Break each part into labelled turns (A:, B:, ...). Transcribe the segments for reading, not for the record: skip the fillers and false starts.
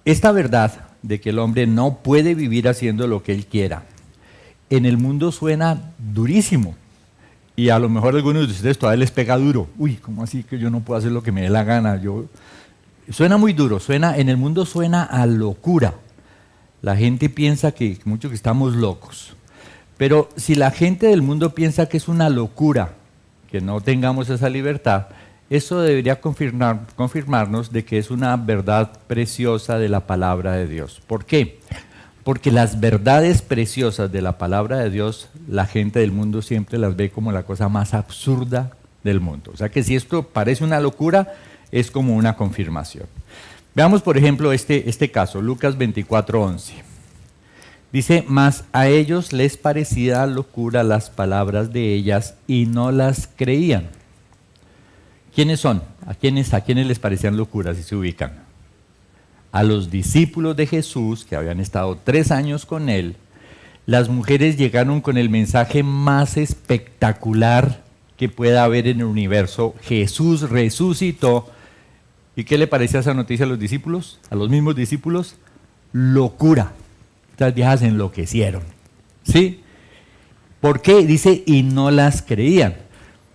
A: esta verdad de que el hombre no puede vivir haciendo lo que él quiera, en el mundo suena durísimo. Y a lo mejor a algunos de ustedes todavía les pega duro. Uy, ¿cómo así que yo no puedo hacer lo que me dé la gana? Suena muy duro, en el mundo suena a locura. La gente piensa que mucho que estamos locos. Pero si la gente del mundo piensa que es una locura que no tengamos esa libertad, eso debería confirmarnos de que es una verdad preciosa de la palabra de Dios. ¿Por qué? Porque las verdades preciosas de la palabra de Dios, la gente del mundo siempre las ve como la cosa más absurda del mundo. O sea que si esto parece una locura, es como una confirmación. Veamos, por ejemplo, este caso, Lucas 24:11. Dice, mas a ellos les parecía locura las palabras de ellas y no las creían. ¿Quiénes son? ¿A quiénes les parecían locuras si se ubican? A los discípulos de Jesús, que habían estado 3 años con él. Las mujeres llegaron con el mensaje más espectacular que pueda haber en el universo. Jesús resucitó. ¿Y qué le parecía esa noticia a los discípulos? A los mismos discípulos, locura. Estas viejas enloquecieron. ¿Sí? ¿Por qué? Dice, y no las creían.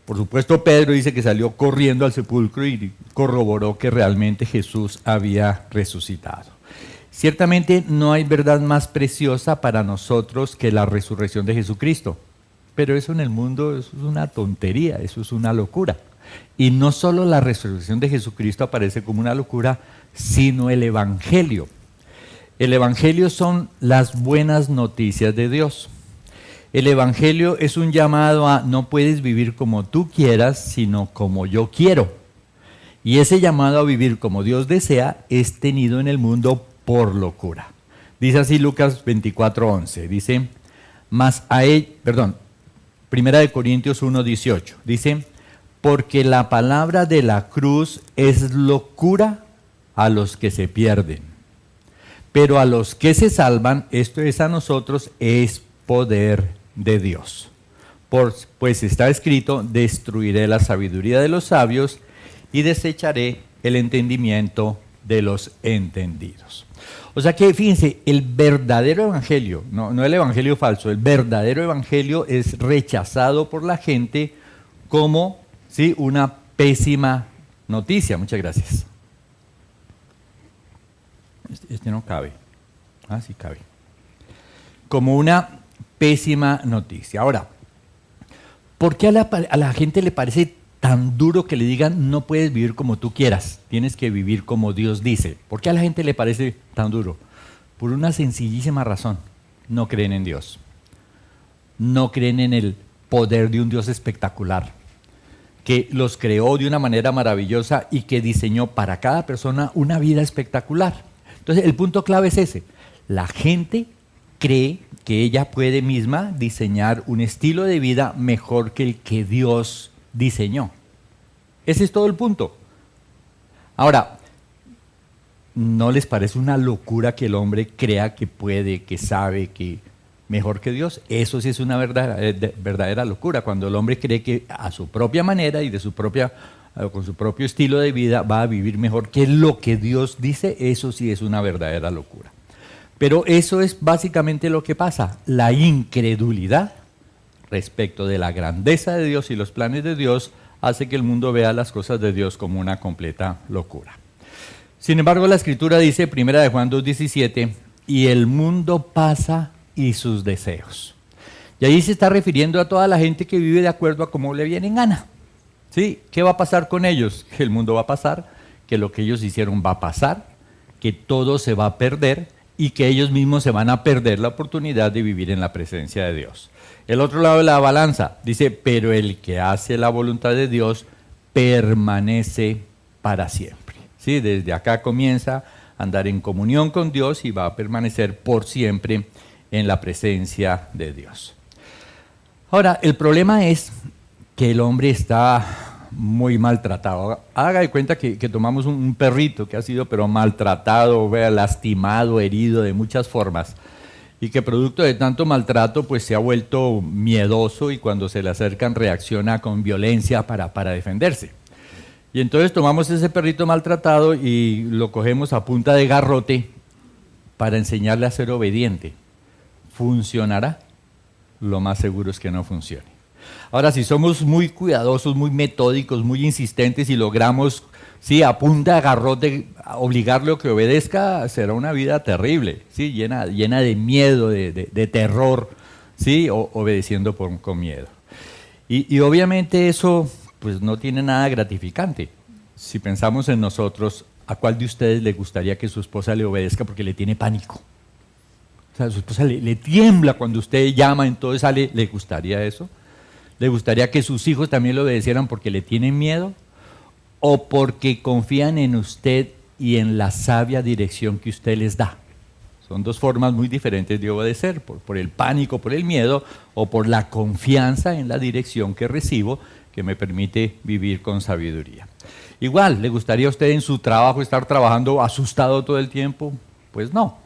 A: Por supuesto, Pedro dice que salió corriendo al sepulcro y corroboró que realmente Jesús había resucitado. Ciertamente no hay verdad más preciosa para nosotros que la resurrección de Jesucristo. Pero eso en el mundo eso es una tontería, eso es una locura. Y no solo la resurrección de Jesucristo aparece como una locura, sino el Evangelio. El Evangelio son las buenas noticias de Dios. El Evangelio es un llamado a no puedes vivir como tú quieras, sino como yo quiero. Y ese llamado a vivir como Dios desea es tenido en el mundo por locura. Dice así Lucas 24:11, dice, Primera de Corintios 1:18, dice, porque la palabra de la cruz es locura a los que se pierden, pero a los que se salvan, esto es a nosotros, es poder de Dios. Pues está escrito, destruiré la sabiduría de los sabios y desecharé el entendimiento de los entendidos. O sea que fíjense, el verdadero evangelio, no el evangelio falso, el verdadero evangelio es rechazado por la gente como ¿sí? Una pésima noticia. Muchas gracias. Este no cabe. Ah, sí cabe. Como una pésima noticia. Ahora, ¿por qué a la gente le parece tan duro que le digan no puedes vivir como tú quieras, tienes que vivir como Dios dice? ¿Por qué a la gente le parece tan duro? Por una sencillísima razón: no creen en Dios. No creen en el poder de un Dios espectacular, que los creó de una manera maravillosa y que diseñó para cada persona una vida espectacular. Entonces, el punto clave es ese: la gente cree que ella puede misma diseñar un estilo de vida mejor que el que Dios diseñó. Ese es todo el punto. Ahora, ¿no les parece una locura que el hombre crea que puede, que sabe, que mejor que Dios? Eso sí es una verdadera locura, cuando el hombre cree que a su propia manera y con su propio estilo de vida va a vivir mejor que lo que Dios dice. Eso sí es una verdadera locura. Pero eso es básicamente lo que pasa: la incredulidad respecto de la grandeza de Dios y los planes de Dios hace que el mundo vea las cosas de Dios como una completa locura. Sin embargo, la Escritura dice, 1 de Juan 2:17, y el mundo pasa y sus deseos. Y ahí se está refiriendo a toda la gente que vive de acuerdo a cómo le viene en gana. ¿Sí? ¿Qué va a pasar con ellos? Que el mundo va a pasar, que lo que ellos hicieron va a pasar, que todo se va a perder y que ellos mismos se van a perder la oportunidad de vivir en la presencia de Dios. El otro lado de la balanza dice, pero el que hace la voluntad de Dios permanece para siempre. ¿Sí? Desde acá comienza a andar en comunión con Dios y va a permanecer por siempre en la presencia de Dios. Ahora, el problema es que el hombre está muy maltratado. Haga de cuenta que tomamos un perrito que ha sido pero maltratado, lastimado, herido de muchas formas, y que producto de tanto maltrato pues se ha vuelto miedoso y cuando se le acercan reacciona con violencia para defenderse. Y entonces tomamos ese perrito maltratado y lo cogemos a punta de garrote para enseñarle a ser obediente, ¿funcionará? Lo más seguro es que no funcione. Ahora, si somos muy cuidadosos, muy metódicos, muy insistentes y logramos, sí, a punta de garrote, obligarle a que obedezca, será una vida terrible, sí, llena de miedo, de terror, sí, obedeciendo con miedo. Y obviamente eso pues no tiene nada gratificante. Si pensamos en nosotros, ¿a cuál de ustedes le gustaría que su esposa le obedezca porque le tiene pánico? O sea, su esposa le tiembla cuando usted llama, entonces sale, ¿le gustaría eso? ¿Le gustaría que sus hijos también le obedecieran porque le tienen miedo? ¿O porque confían en usted y en la sabia dirección que usted les da? Son dos formas muy diferentes de obedecer, por el pánico, por el miedo, o por la confianza en la dirección que recibo, que me permite vivir con sabiduría. Igual, ¿le gustaría a usted en su trabajo estar trabajando asustado todo el tiempo? Pues no.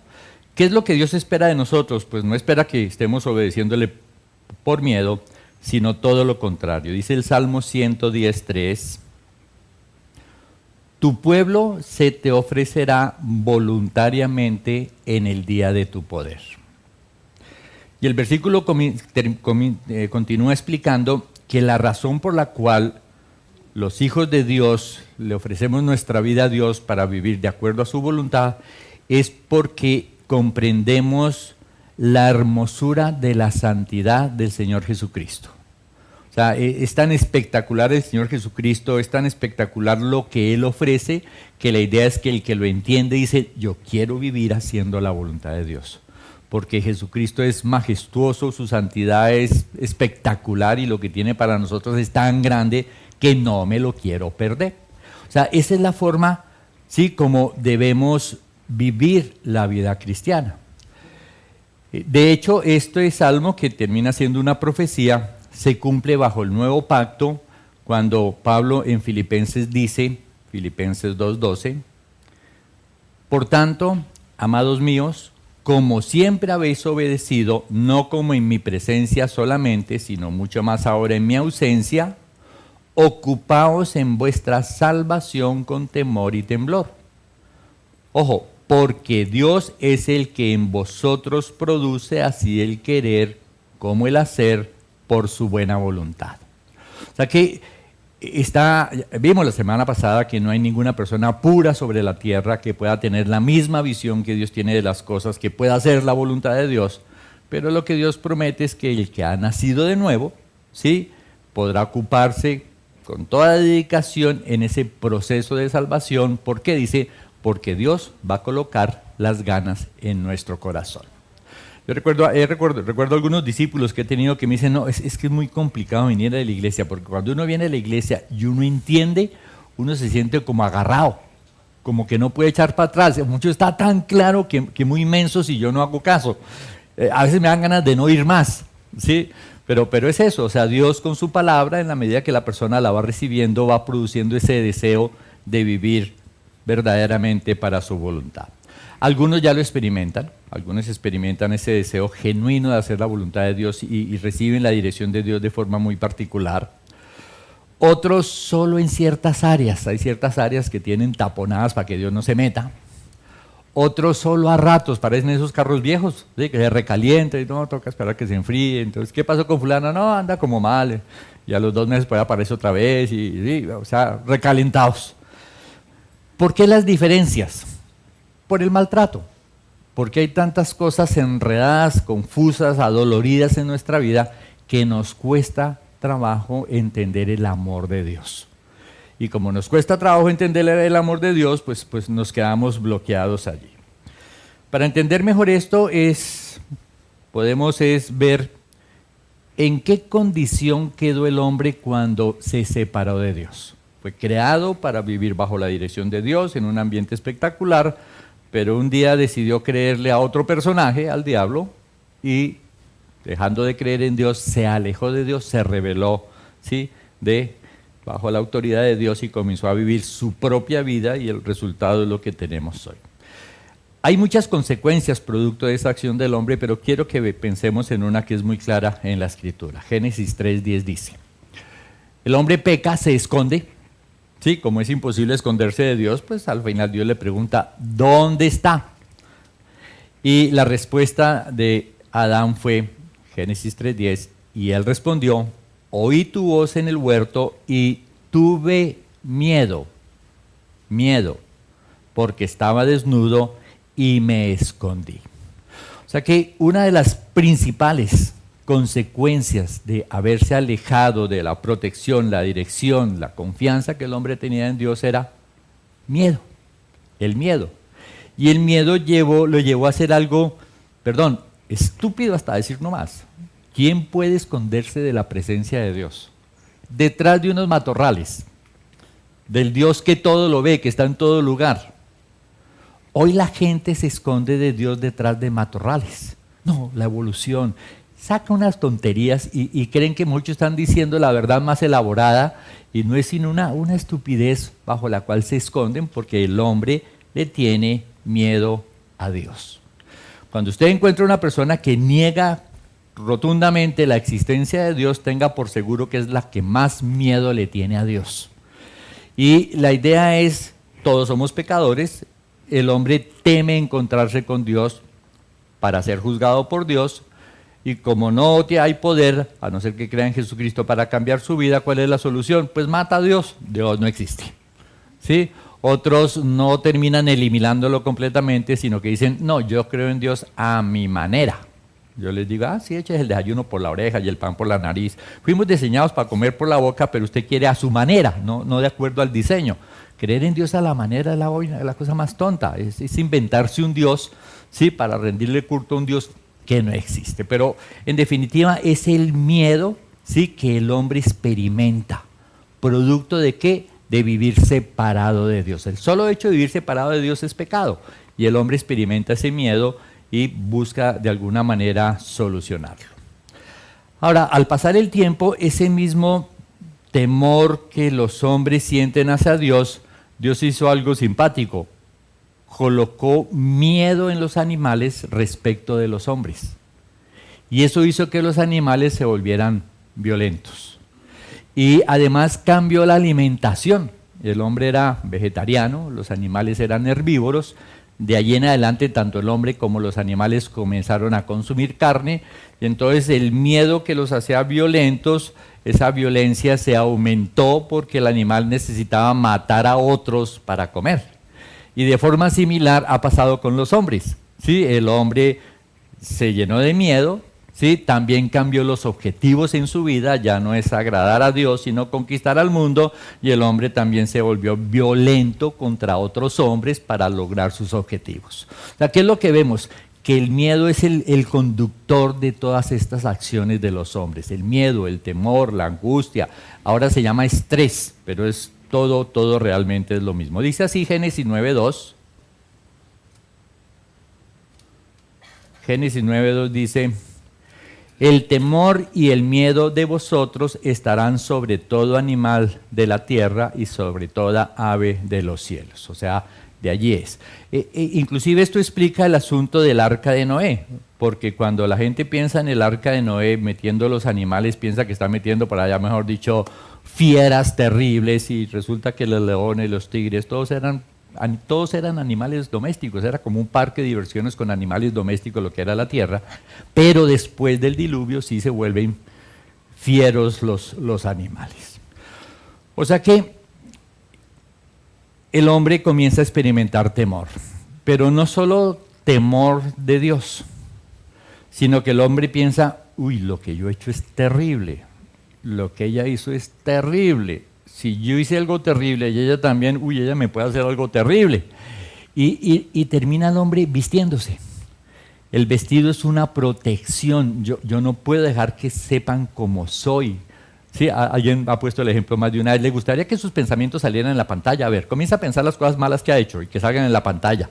A: ¿Qué es lo que Dios espera de nosotros? Pues no espera que estemos obedeciéndole por miedo, sino todo lo contrario. Dice el Salmo 110:3, tu pueblo se te ofrecerá voluntariamente en el día de tu poder. Y el versículo continúa explicando que la razón por la cual los hijos de Dios le ofrecemos nuestra vida a Dios para vivir de acuerdo a su voluntad es porque comprendemos la hermosura de la santidad del Señor Jesucristo. O sea, es tan espectacular el Señor Jesucristo, es tan espectacular lo que Él ofrece, que la idea es que el que lo entiende dice, yo quiero vivir haciendo la voluntad de Dios. Porque Jesucristo es majestuoso, su santidad es espectacular y lo que tiene para nosotros es tan grande que no me lo quiero perder. O sea, esa es la forma, sí, como debemos vivir la vida cristiana. De hecho, este salmo, que termina siendo una profecía, se cumple bajo el nuevo pacto cuando Pablo en Filipenses dice, Filipenses 2:12, por tanto, amados míos, como siempre habéis obedecido, no como en mi presencia solamente, sino mucho más ahora en mi ausencia, ocupaos en vuestra salvación con temor y temblor. Ojo, porque Dios es el que en vosotros produce así el querer como el hacer por su buena voluntad. O sea que vimos la semana pasada que no hay ninguna persona pura sobre la tierra que pueda tener la misma visión que Dios tiene de las cosas, que pueda hacer la voluntad de Dios, pero lo que Dios promete es que el que ha nacido de nuevo, ¿sí?, podrá ocuparse con toda dedicación en ese proceso de salvación. ¿Por qué? Dice, porque Dios va a colocar las ganas en nuestro corazón. Yo recuerdo algunos discípulos que he tenido que me dicen, no, es que es muy complicado venir a la iglesia, porque cuando uno viene a la iglesia y uno entiende, uno se siente como agarrado, como que no puede echar para atrás. Mucho está tan claro que muy inmenso si yo no hago caso. A veces me dan ganas de no ir más, ¿sí? Pero es eso, o sea, Dios con su palabra, en la medida que la persona la va recibiendo, va produciendo ese deseo de vivir verdaderamente para su voluntad. Algunos ya lo experimentan, algunos experimentan ese deseo genuino de hacer la voluntad de Dios y reciben la dirección de Dios de forma muy particular. Otros solo en ciertas áreas, hay ciertas áreas que tienen taponadas para que Dios no se meta. Otros solo a ratos, parecen esos carros viejos, ¿sí?, que se recalientan y no, toca esperar que se enfríe. Entonces, ¿qué pasó con fulano? No, anda como mal, y a los 2 meses puede aparecer otra vez, sí, o sea, recalentados. ¿Por qué las diferencias? Por el maltrato, porque hay tantas cosas enredadas, confusas, adoloridas en nuestra vida que nos cuesta trabajo entender el amor de Dios. Y como nos cuesta trabajo entender el amor de Dios, pues nos quedamos bloqueados allí. Para entender mejor esto podemos ver en qué condición quedó el hombre cuando se separó de Dios. Fue creado para vivir bajo la dirección de Dios en un ambiente espectacular, pero un día decidió creerle a otro personaje, al diablo, y dejando de creer en Dios, se alejó de Dios, se rebeló, ¿sí?, bajo la autoridad de Dios y comenzó a vivir su propia vida, y el resultado es lo que tenemos hoy. Hay muchas consecuencias producto de esa acción del hombre, pero quiero que pensemos en una que es muy clara en la Escritura. Génesis 3:10 dice, el hombre peca, se esconde. Sí, como es imposible esconderse de Dios, pues al final Dios le pregunta, ¿dónde está? Y la respuesta de Adán fue, Génesis 3:10, y él respondió, oí tu voz en el huerto y tuve miedo, porque estaba desnudo y me escondí. O sea que una de las principales consecuencias de haberse alejado de la protección, la dirección, la confianza que el hombre tenía en Dios era miedo, el miedo. Y el miedo lo llevó a hacer algo, estúpido hasta decir no más. ¿Quién puede esconderse de la presencia de Dios? Detrás de unos matorrales, del Dios que todo lo ve, que está en todo lugar. Hoy la gente se esconde de Dios detrás de matorrales. No, la evolución saca unas tonterías y creen que muchos están diciendo la verdad más elaborada y no es sino una estupidez bajo la cual se esconden porque el hombre le tiene miedo a Dios. Cuando usted encuentra una persona que niega rotundamente la existencia de Dios, tenga por seguro que es la que más miedo le tiene a Dios. Y la idea es, todos somos pecadores, el hombre teme encontrarse con Dios para ser juzgado por Dios, y como no hay poder, a no ser que crea en Jesucristo para cambiar su vida, ¿cuál es la solución? Pues mata a Dios, Dios no existe. ¿Sí? Otros no terminan eliminándolo completamente, sino que dicen, no, yo creo en Dios a mi manera. Yo les digo, sí, eches el desayuno por la oreja y el pan por la nariz. Fuimos diseñados para comer por la boca, pero usted quiere a su manera, no de acuerdo al diseño. Creer en Dios a la manera es la cosa más tonta, es inventarse un Dios, ¿sí? Para rendirle culto a un Dios que no existe. Pero en definitiva es el miedo, ¿sí? Que el hombre experimenta. ¿Producto de qué? De vivir separado de Dios. El solo hecho de vivir separado de Dios es pecado. Y el hombre experimenta ese miedo y busca de alguna manera solucionarlo. Ahora, al pasar el tiempo, ese mismo temor que los hombres sienten hacia Dios, Dios hizo algo simpático. Colocó miedo en los animales respecto de los hombres. Y eso hizo que los animales se volvieran violentos. Y además cambió la alimentación. El hombre era vegetariano, los animales eran herbívoros. De allí en adelante, tanto el hombre como los animales comenzaron a consumir carne. Y entonces el miedo que los hacía violentos, esa violencia se aumentó porque el animal necesitaba matar a otros para comer. Y de forma similar ha pasado con los hombres. ¿Sí? El hombre se llenó de miedo. ¿Sí? También cambió los objetivos en su vida, ya no es agradar a Dios, sino conquistar al mundo, y el hombre también se volvió violento contra otros hombres para lograr sus objetivos. O sea, ¿qué es lo que vemos? Que el miedo es el conductor de todas estas acciones de los hombres. El miedo, el temor, la angustia, ahora se llama estrés, pero es todo realmente es lo mismo. Dice así Génesis 9:2. Génesis 9:2 dice: el temor y el miedo de vosotros estarán sobre todo animal de la tierra y sobre toda ave de los cielos. O sea, de allí es. Inclusive esto explica el asunto del arca de Noé, porque cuando la gente piensa en el arca de Noé, metiendo los animales, piensa que está metiendo por allá, mejor dicho, fieras terribles, y resulta que los leones, los tigres, todos eran animales domésticos, era como un parque de diversiones con animales domésticos lo que era la tierra, pero después del diluvio sí se vuelven fieros los animales. O sea que el hombre comienza a experimentar temor, pero no solo temor de Dios, sino que el hombre piensa, lo que yo he hecho es terrible, lo que ella hizo es terrible. Si yo hice algo terrible y ella también, ella me puede hacer algo terrible. Y termina el hombre vistiéndose. El vestido es una protección. Yo no puedo dejar que sepan cómo soy. Sí, alguien ha puesto el ejemplo más de una vez. Le gustaría que sus pensamientos salieran en la pantalla. A ver, comienza a pensar las cosas malas que ha hecho y que salgan en la pantalla.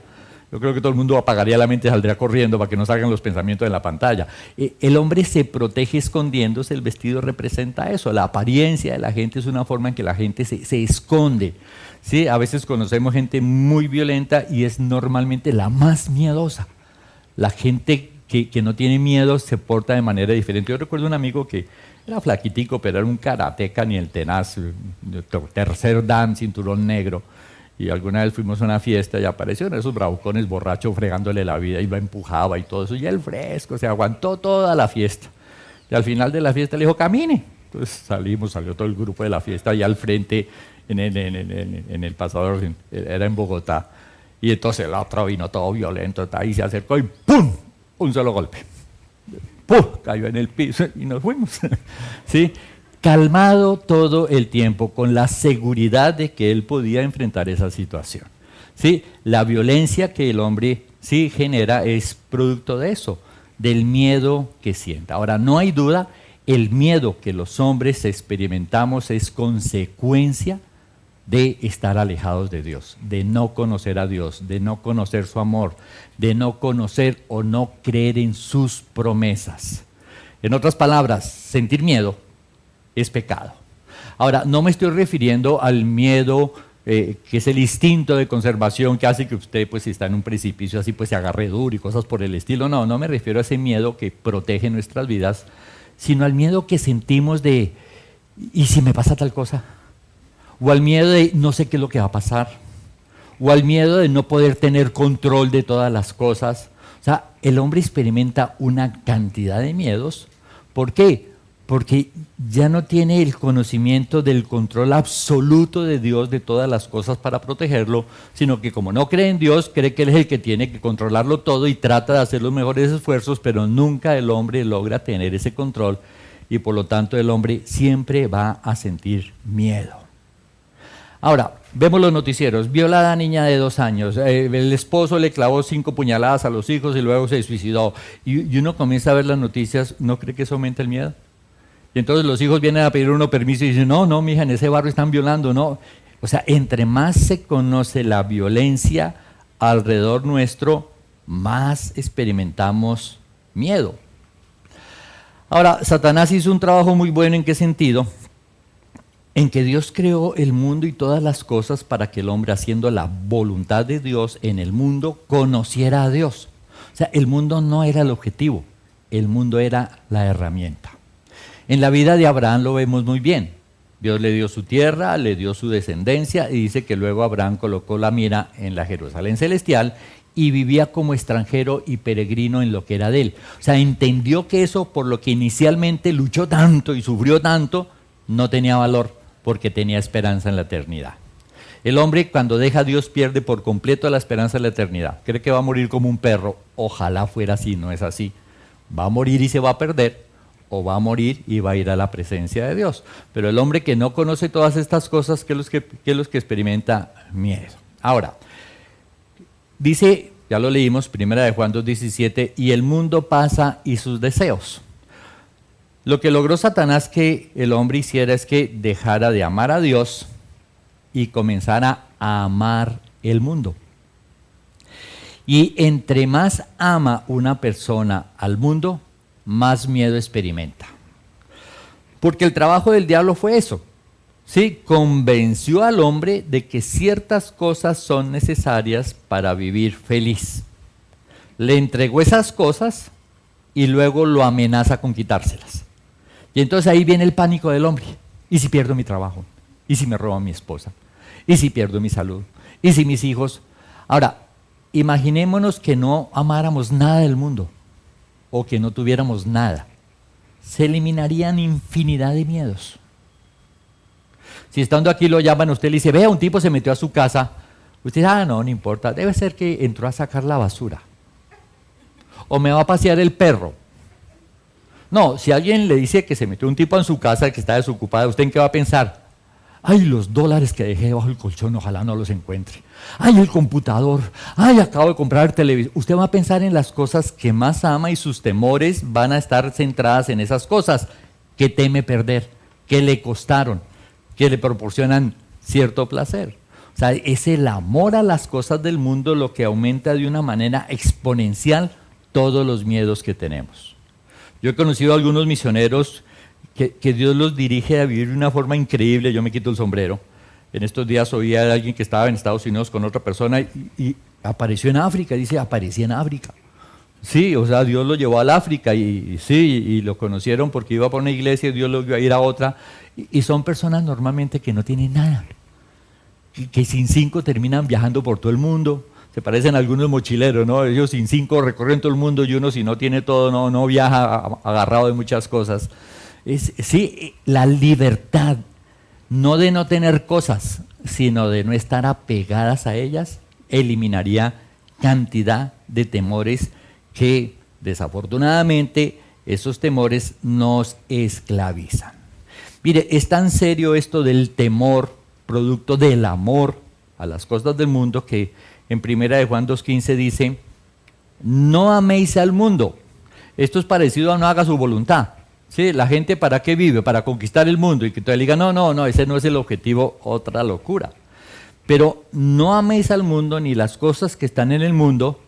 A: Yo creo que todo el mundo apagaría la mente y saldría corriendo para que no salgan los pensamientos en la pantalla. El hombre se protege escondiéndose, el vestido representa eso. La apariencia de la gente es una forma en que la gente se esconde. ¿Sí? A veces conocemos gente muy violenta y es normalmente la más miedosa. La gente que no tiene miedo se porta de manera diferente. Yo recuerdo un amigo que era flaquitico, pero era un karateca ni el tenaz, tercer dan, cinturón negro. Y alguna vez fuimos a una fiesta y aparecieron esos bravucones borrachos fregándole la vida y lo empujaba y todo eso. Y el fresco se aguantó toda la fiesta. Y al final de la fiesta le dijo, camine. Entonces salió todo el grupo de la fiesta allá al frente en el pasador, era en Bogotá. Y entonces el otro vino todo violento y se acercó y ¡pum! Un solo golpe. ¡Pum! Cayó en el piso y nos fuimos. ¿Sí? Calmado todo el tiempo, con la seguridad de que él podía enfrentar esa situación. ¿Sí? La violencia que el hombre sí genera es producto de eso, del miedo que sienta. Ahora, no hay duda, el miedo que los hombres experimentamos es consecuencia de estar alejados de Dios, de no conocer a Dios, de no conocer su amor, de no conocer o no creer en sus promesas. En otras palabras, sentir miedo es pecado. Ahora, no me estoy refiriendo al miedo que es el instinto de conservación que hace que usted, pues, si está en un precipicio así, pues se agarre duro y cosas por el estilo. No, no me refiero a ese miedo que protege nuestras vidas, sino al miedo que sentimos de, ¿y si me pasa tal cosa? O al miedo de no sé qué es lo que va a pasar, o al miedo de no poder tener control de todas las cosas. O sea, el hombre experimenta una cantidad de miedos. ¿Por qué? Porque ya no tiene el conocimiento del control absoluto de Dios de todas las cosas para protegerlo, sino que como no cree en Dios, cree que Él es el que tiene que controlarlo todo y trata de hacer los mejores esfuerzos, pero nunca el hombre logra tener ese control y por lo tanto el hombre siempre va a sentir miedo. Ahora, vemos los noticieros. Violada niña de 2 años, el esposo le clavó 5 puñaladas a los hijos y luego se suicidó. Y uno comienza a ver las noticias, ¿no cree que eso aumenta el miedo? Y entonces los hijos vienen a pedir uno permiso y dicen, no, mija, en ese barrio están violando, no. O sea, entre más se conoce la violencia alrededor nuestro, más experimentamos miedo. Ahora, Satanás hizo un trabajo muy bueno, ¿en qué sentido? En que Dios creó el mundo y todas las cosas para que el hombre, haciendo la voluntad de Dios en el mundo, conociera a Dios. O sea, el mundo no era el objetivo, el mundo era la herramienta. En la vida de Abraham lo vemos muy bien. Dios le dio su tierra, le dio su descendencia y dice que luego Abraham colocó la mira en la Jerusalén celestial y vivía como extranjero y peregrino en lo que era de él. O sea, entendió que eso por lo que inicialmente luchó tanto y sufrió tanto, no tenía valor porque tenía esperanza en la eternidad. El hombre cuando deja a Dios pierde por completo la esperanza en la eternidad. Cree que va a morir como un perro. Ojalá fuera así, no es así. Va a morir y se va a perder, o va a morir y va a ir a la presencia de Dios. Pero el hombre que no conoce todas estas cosas, ¿qué es lo que experimenta? Miedo. Ahora, dice, ya lo leímos, 1 de Juan 2:17, y el mundo pasa y sus deseos. Lo que logró Satanás que el hombre hiciera es que dejara de amar a Dios y comenzara a amar el mundo. Y entre más ama una persona al mundo, más miedo experimenta. Porque el trabajo del diablo fue eso. ¿Sí? Convenció al hombre de que ciertas cosas son necesarias para vivir feliz. Le entregó esas cosas y luego lo amenaza con quitárselas. Y entonces ahí viene el pánico del hombre. ¿Y si pierdo mi trabajo? ¿Y si me roban mi esposa? ¿Y si pierdo mi salud? ¿Y si mis hijos? Ahora, imaginémonos que no amáramos nada del mundo o que no tuviéramos nada. Se eliminarían infinidad de miedos. Si estando aquí lo llaman a usted y le dice, vea, un tipo se metió a su casa, usted dice, no importa, debe ser que entró a sacar la basura. O me va a pasear el perro. No, si alguien le dice que se metió un tipo en su casa que está desocupada, ¿usted en qué va a pensar? Ay, los dólares que dejé debajo del colchón, ojalá no los encuentre. Ay, el computador. Ay, acabo de comprar el televisor. Usted va a pensar en las cosas que más ama y sus temores van a estar centradas en esas cosas que teme perder, que le costaron, que le proporcionan cierto placer. O sea, es el amor a las cosas del mundo lo que aumenta de una manera exponencial todos los miedos que tenemos. Yo he conocido a algunos misioneros que Dios los dirige a vivir de una forma increíble. Yo me quito el sombrero. En estos días oí a alguien que estaba en Estados Unidos con otra persona y apareció en África. Dice, aparecí en África. Sí, o sea, Dios lo llevó al África y lo conocieron porque iba por una iglesia y Dios lo vio a ir a otra. Y son personas normalmente que no tienen nada. que sin 5 terminan viajando por todo el mundo. Se parecen a algunos mochileros, ¿no? Ellos sin 5 recorren todo el mundo y uno si no tiene todo, no viaja agarrado de muchas cosas. Sí, la libertad, no de no tener cosas, sino de no estar apegadas a ellas, eliminaría cantidad de temores que desafortunadamente esos temores nos esclavizan. Mire, es tan serio esto del temor, producto del amor a las cosas del mundo, que en 1 de Juan 2:15 dice, no améis al mundo. Esto es parecido a no haga su voluntad. ¿Sí? La gente, ¿para qué vive? Para conquistar el mundo. Y que te diga, no, ese no es el objetivo, otra locura. Pero no améis al mundo ni las cosas que están en el mundo.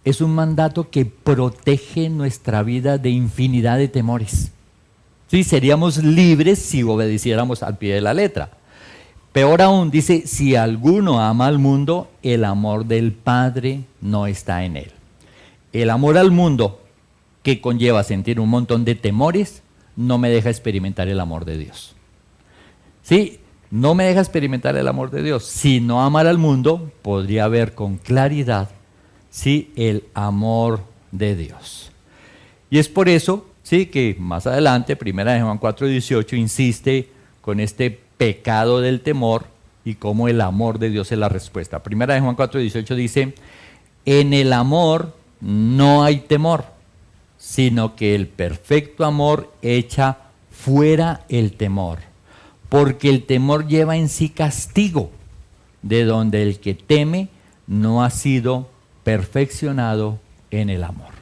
A: Es un mandato que protege nuestra vida de infinidad de temores. ¿Sí? Seríamos libres si obedeciéramos al pie de la letra. Peor aún, dice, si alguno ama al mundo, el amor del Padre no está en él. El amor al mundo, que conlleva sentir un montón de temores, no me deja experimentar el amor de Dios. ¿Sí? No me deja experimentar el amor de Dios. Si no amara al mundo, podría ver con claridad, ¿sí?, el amor de Dios. Y es por eso, sí, que más adelante, 1 de Juan 4:18, insiste con este pecado del temor y cómo el amor de Dios es la respuesta. 1 de Juan 4:18 dice, en el amor no hay temor, sino que el perfecto amor echa fuera el temor, porque el temor lleva en sí castigo, de donde el que teme no ha sido perfeccionado en el amor.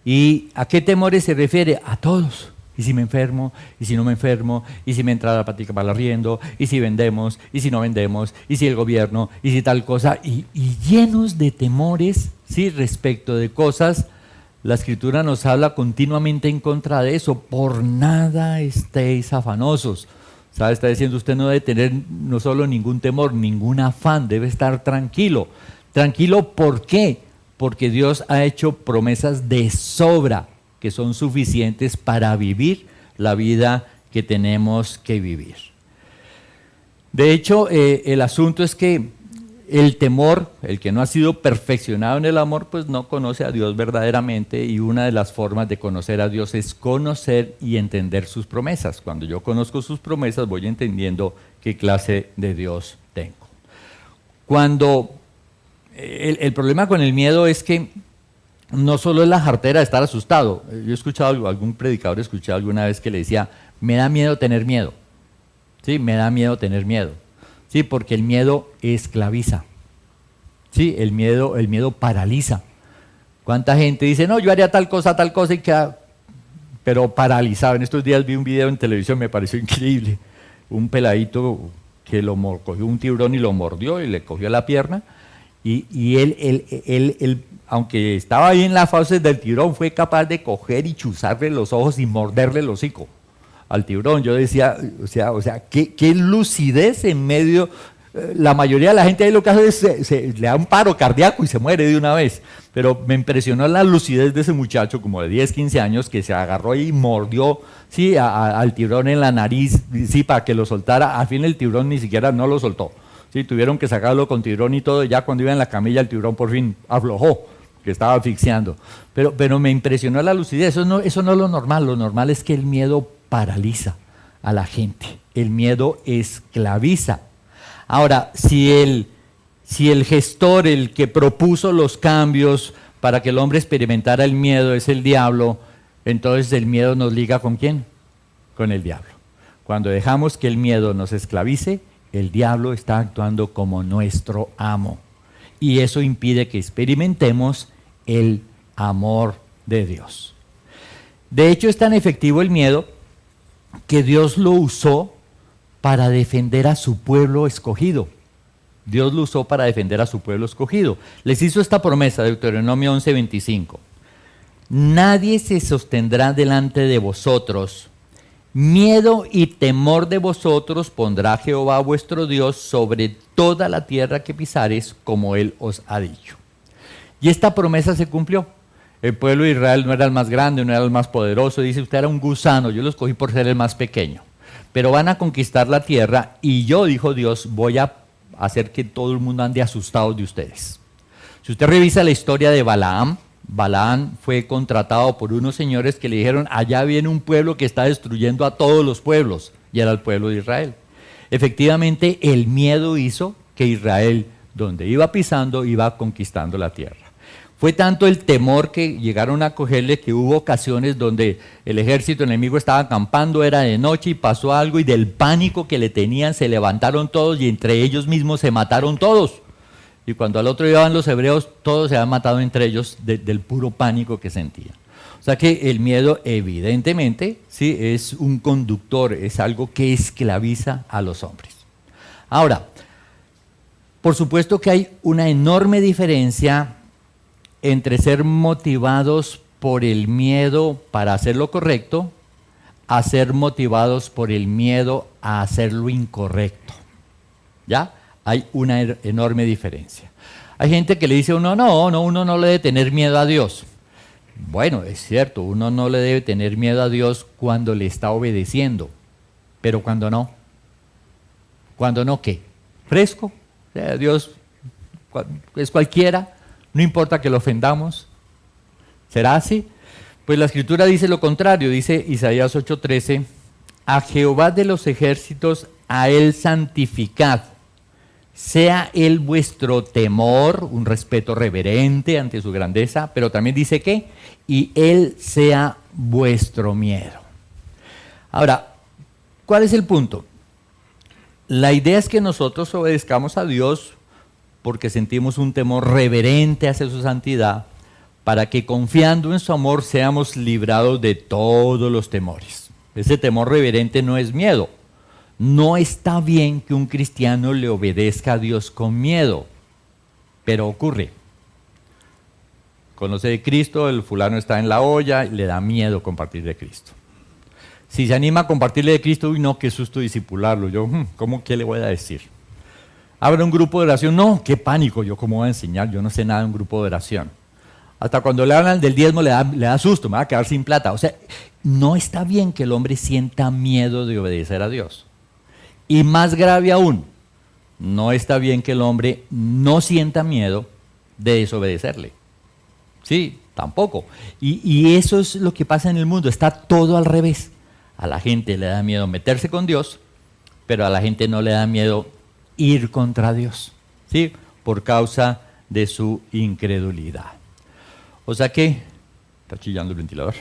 A: ¿Y a qué temores se refiere? A todos. ¿Y si me enfermo? ¿Y si no me enfermo? ¿Y si me entra la patica para el arriendo? ¿Y si vendemos? ¿Y si no vendemos? ¿Y si el gobierno? ¿Y si tal cosa? Y llenos de temores, ¿sí?, respecto de cosas. La Escritura nos habla continuamente en contra de eso. Por nada estéis afanosos. ¿Sabe? Está diciendo, usted no debe tener no solo ningún temor, ningún afán, debe estar tranquilo. ¿Tranquilo por qué? Porque Dios ha hecho promesas de sobra que son suficientes para vivir la vida que tenemos que vivir. De hecho, el asunto es que el temor, el que no ha sido perfeccionado en el amor, pues no conoce a Dios verdaderamente, y una de las formas de conocer a Dios es conocer y entender sus promesas. Cuando yo conozco sus promesas, voy entendiendo qué clase de Dios tengo. Cuando el problema con el miedo es que no solo es la jartera de estar asustado. Yo he escuchado, algún predicador escuché alguna vez que le decía, me da miedo tener miedo. Sí, me da miedo tener miedo. Sí, porque el miedo esclaviza. Sí, el miedo paraliza. ¿Cuánta gente dice, no, yo haría tal cosa y queda, pero paralizado? En estos días vi un video en televisión, me pareció increíble. Un peladito que cogió un tiburón y lo mordió y le cogió la pierna. Y él, aunque estaba ahí en las fauces del tiburón, fue capaz de coger y chuzarle los ojos y morderle el hocico al tiburón. Yo decía, o sea, qué lucidez en medio. La mayoría de la gente ahí lo que hace es le da un paro cardíaco y se muere de una vez. Pero me impresionó la lucidez de ese muchacho, como de 10, 15 años, que se agarró y mordió, sí, al tiburón en la nariz, sí, para que lo soltara. Al fin el tiburón ni siquiera no lo soltó. Sí, tuvieron que sacarlo con tiburón y todo. Ya cuando iba en la camilla, el tiburón por fin aflojó, que estaba asfixiando. Pero me impresionó la lucidez. Eso no es lo normal. Lo normal es que el miedo paraliza a la gente. El miedo esclaviza. Ahora, si el gestor, el que propuso los cambios para que el hombre experimentara el miedo es el diablo, entonces el miedo nos liga ¿con quién? Con el diablo. Cuando dejamos que el miedo nos esclavice, el diablo está actuando como nuestro amo. Y eso impide que experimentemos el amor de Dios. De hecho, es tan efectivo el miedo que Dios lo usó para defender a su pueblo escogido. Dios lo usó para defender a su pueblo escogido. Les hizo esta promesa, Deuteronomio 11:25. Nadie se sostendrá delante de vosotros. Miedo y temor de vosotros pondrá Jehová vuestro Dios sobre toda la tierra que pisares, como Él os ha dicho. Y esta promesa se cumplió. El pueblo de Israel no era el más grande, no era el más poderoso. Dice, usted era un gusano, yo lo escogí por ser el más pequeño. pero van a conquistar la tierra y yo, dijo Dios, voy a hacer que todo el mundo ande asustado de ustedes. Si usted revisa la historia de Balaam, Balaam fue contratado por unos señores que le dijeron, allá viene un pueblo que está destruyendo a todos los pueblos, y era el pueblo de Israel. Efectivamente, el miedo hizo que Israel, donde iba pisando, iba conquistando la tierra. Fue tanto el temor que llegaron a cogerle que hubo ocasiones donde el ejército enemigo estaba acampando, era de noche y pasó algo y del pánico que le tenían se levantaron todos y entre ellos mismos se mataron todos. Y cuando al otro llegaban los hebreos, todos se habían matado entre ellos del puro pánico que sentían. O sea que el miedo evidentemente sí es un conductor, es algo que esclaviza a los hombres. Ahora, por supuesto que hay una enorme diferencia entre ser motivados por el miedo para hacer lo correcto a ser motivados por el miedo a hacer lo incorrecto. ¿Ya? Hay una enorme diferencia. Hay gente que le dice a uno, uno no le debe tener miedo a Dios. Bueno, es cierto, uno no le debe tener miedo a Dios cuando le está obedeciendo, pero cuando no. ¿Cuando no qué? Fresco. O sea, Dios es cualquiera, no importa que lo ofendamos. ¿Será así? Pues la Escritura dice lo contrario, dice Isaías 8:13, a Jehová de los ejércitos, a él santificad. Sea él vuestro temor, un respeto reverente ante su grandeza, pero también dice que, y él sea vuestro miedo. Ahora, ¿cuál es el punto? La idea es que nosotros obedezcamos a Dios porque sentimos un temor reverente hacia su santidad, para que confiando en su amor seamos librados de todos los temores. Ese temor reverente no es miedo. No está bien que un cristiano le obedezca a Dios con miedo, pero ocurre. Conoce de Cristo, el fulano está en la olla, le da miedo compartir de Cristo. Si se anima a compartirle de Cristo, uy no, qué susto discipularlo. Yo, ¿qué le voy a decir? ¿Habrá un grupo de oración? No, qué pánico, yo cómo voy a enseñar, yo no sé nada de un grupo de oración. Hasta cuando le hablan del diezmo le da susto, me va a quedar sin plata. O sea, no está bien que el hombre sienta miedo de obedecer a Dios. Y más grave aún, no está bien que el hombre no sienta miedo de desobedecerle. Sí, tampoco. Y eso es lo que pasa en el mundo, está todo al revés. A la gente le da miedo meterse con Dios, pero a la gente no le da miedo ir contra Dios, ¿sí? Por causa de su incredulidad. O sea que, está chillando el ventilador.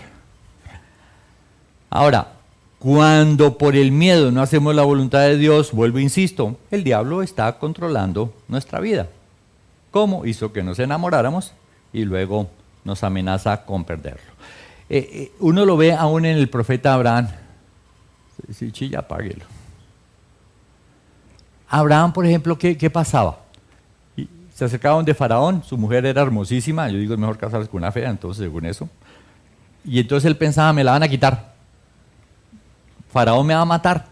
A: Ahora, cuando por el miedo no hacemos la voluntad de Dios, vuelvo e insisto, el diablo está controlando nuestra vida. ¿Cómo? Hizo que nos enamoráramos y luego nos amenaza con perderlo. Uno lo ve aún en el profeta Abraham. Si chilla, apáguelo. Abraham, por ejemplo, ¿qué pasaba? Se acercaba donde Faraón, su mujer era hermosísima, yo digo es mejor casarse con una fea, entonces según eso. Y entonces él pensaba, me la van a quitar. Faraón me va a matar,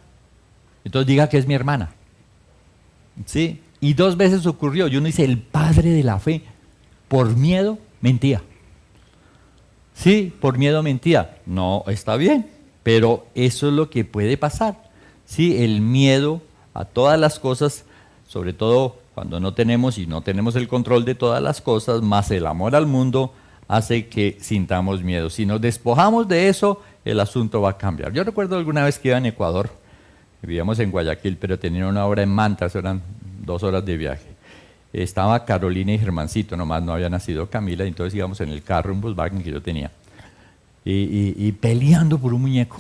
A: entonces diga que es mi hermana. ¿Sí? Y 2 veces ocurrió, y uno dice, el padre de la fe, por miedo, mentía. Sí, por miedo mentía. No, está bien, pero eso es lo que puede pasar. Sí, el miedo a todas las cosas, sobre todo cuando no tenemos el control de todas las cosas, más el amor al mundo, hace que sintamos miedo. Si nos despojamos de eso, el asunto va a cambiar. Yo recuerdo alguna vez que iba en Ecuador, vivíamos en Guayaquil, pero tenía una obra en Manta, eso eran 2 horas de viaje. Estaba Carolina y Germancito, nomás no había nacido Camila, y entonces íbamos en el carro, un Volkswagen que yo tenía, y peleando por un muñeco,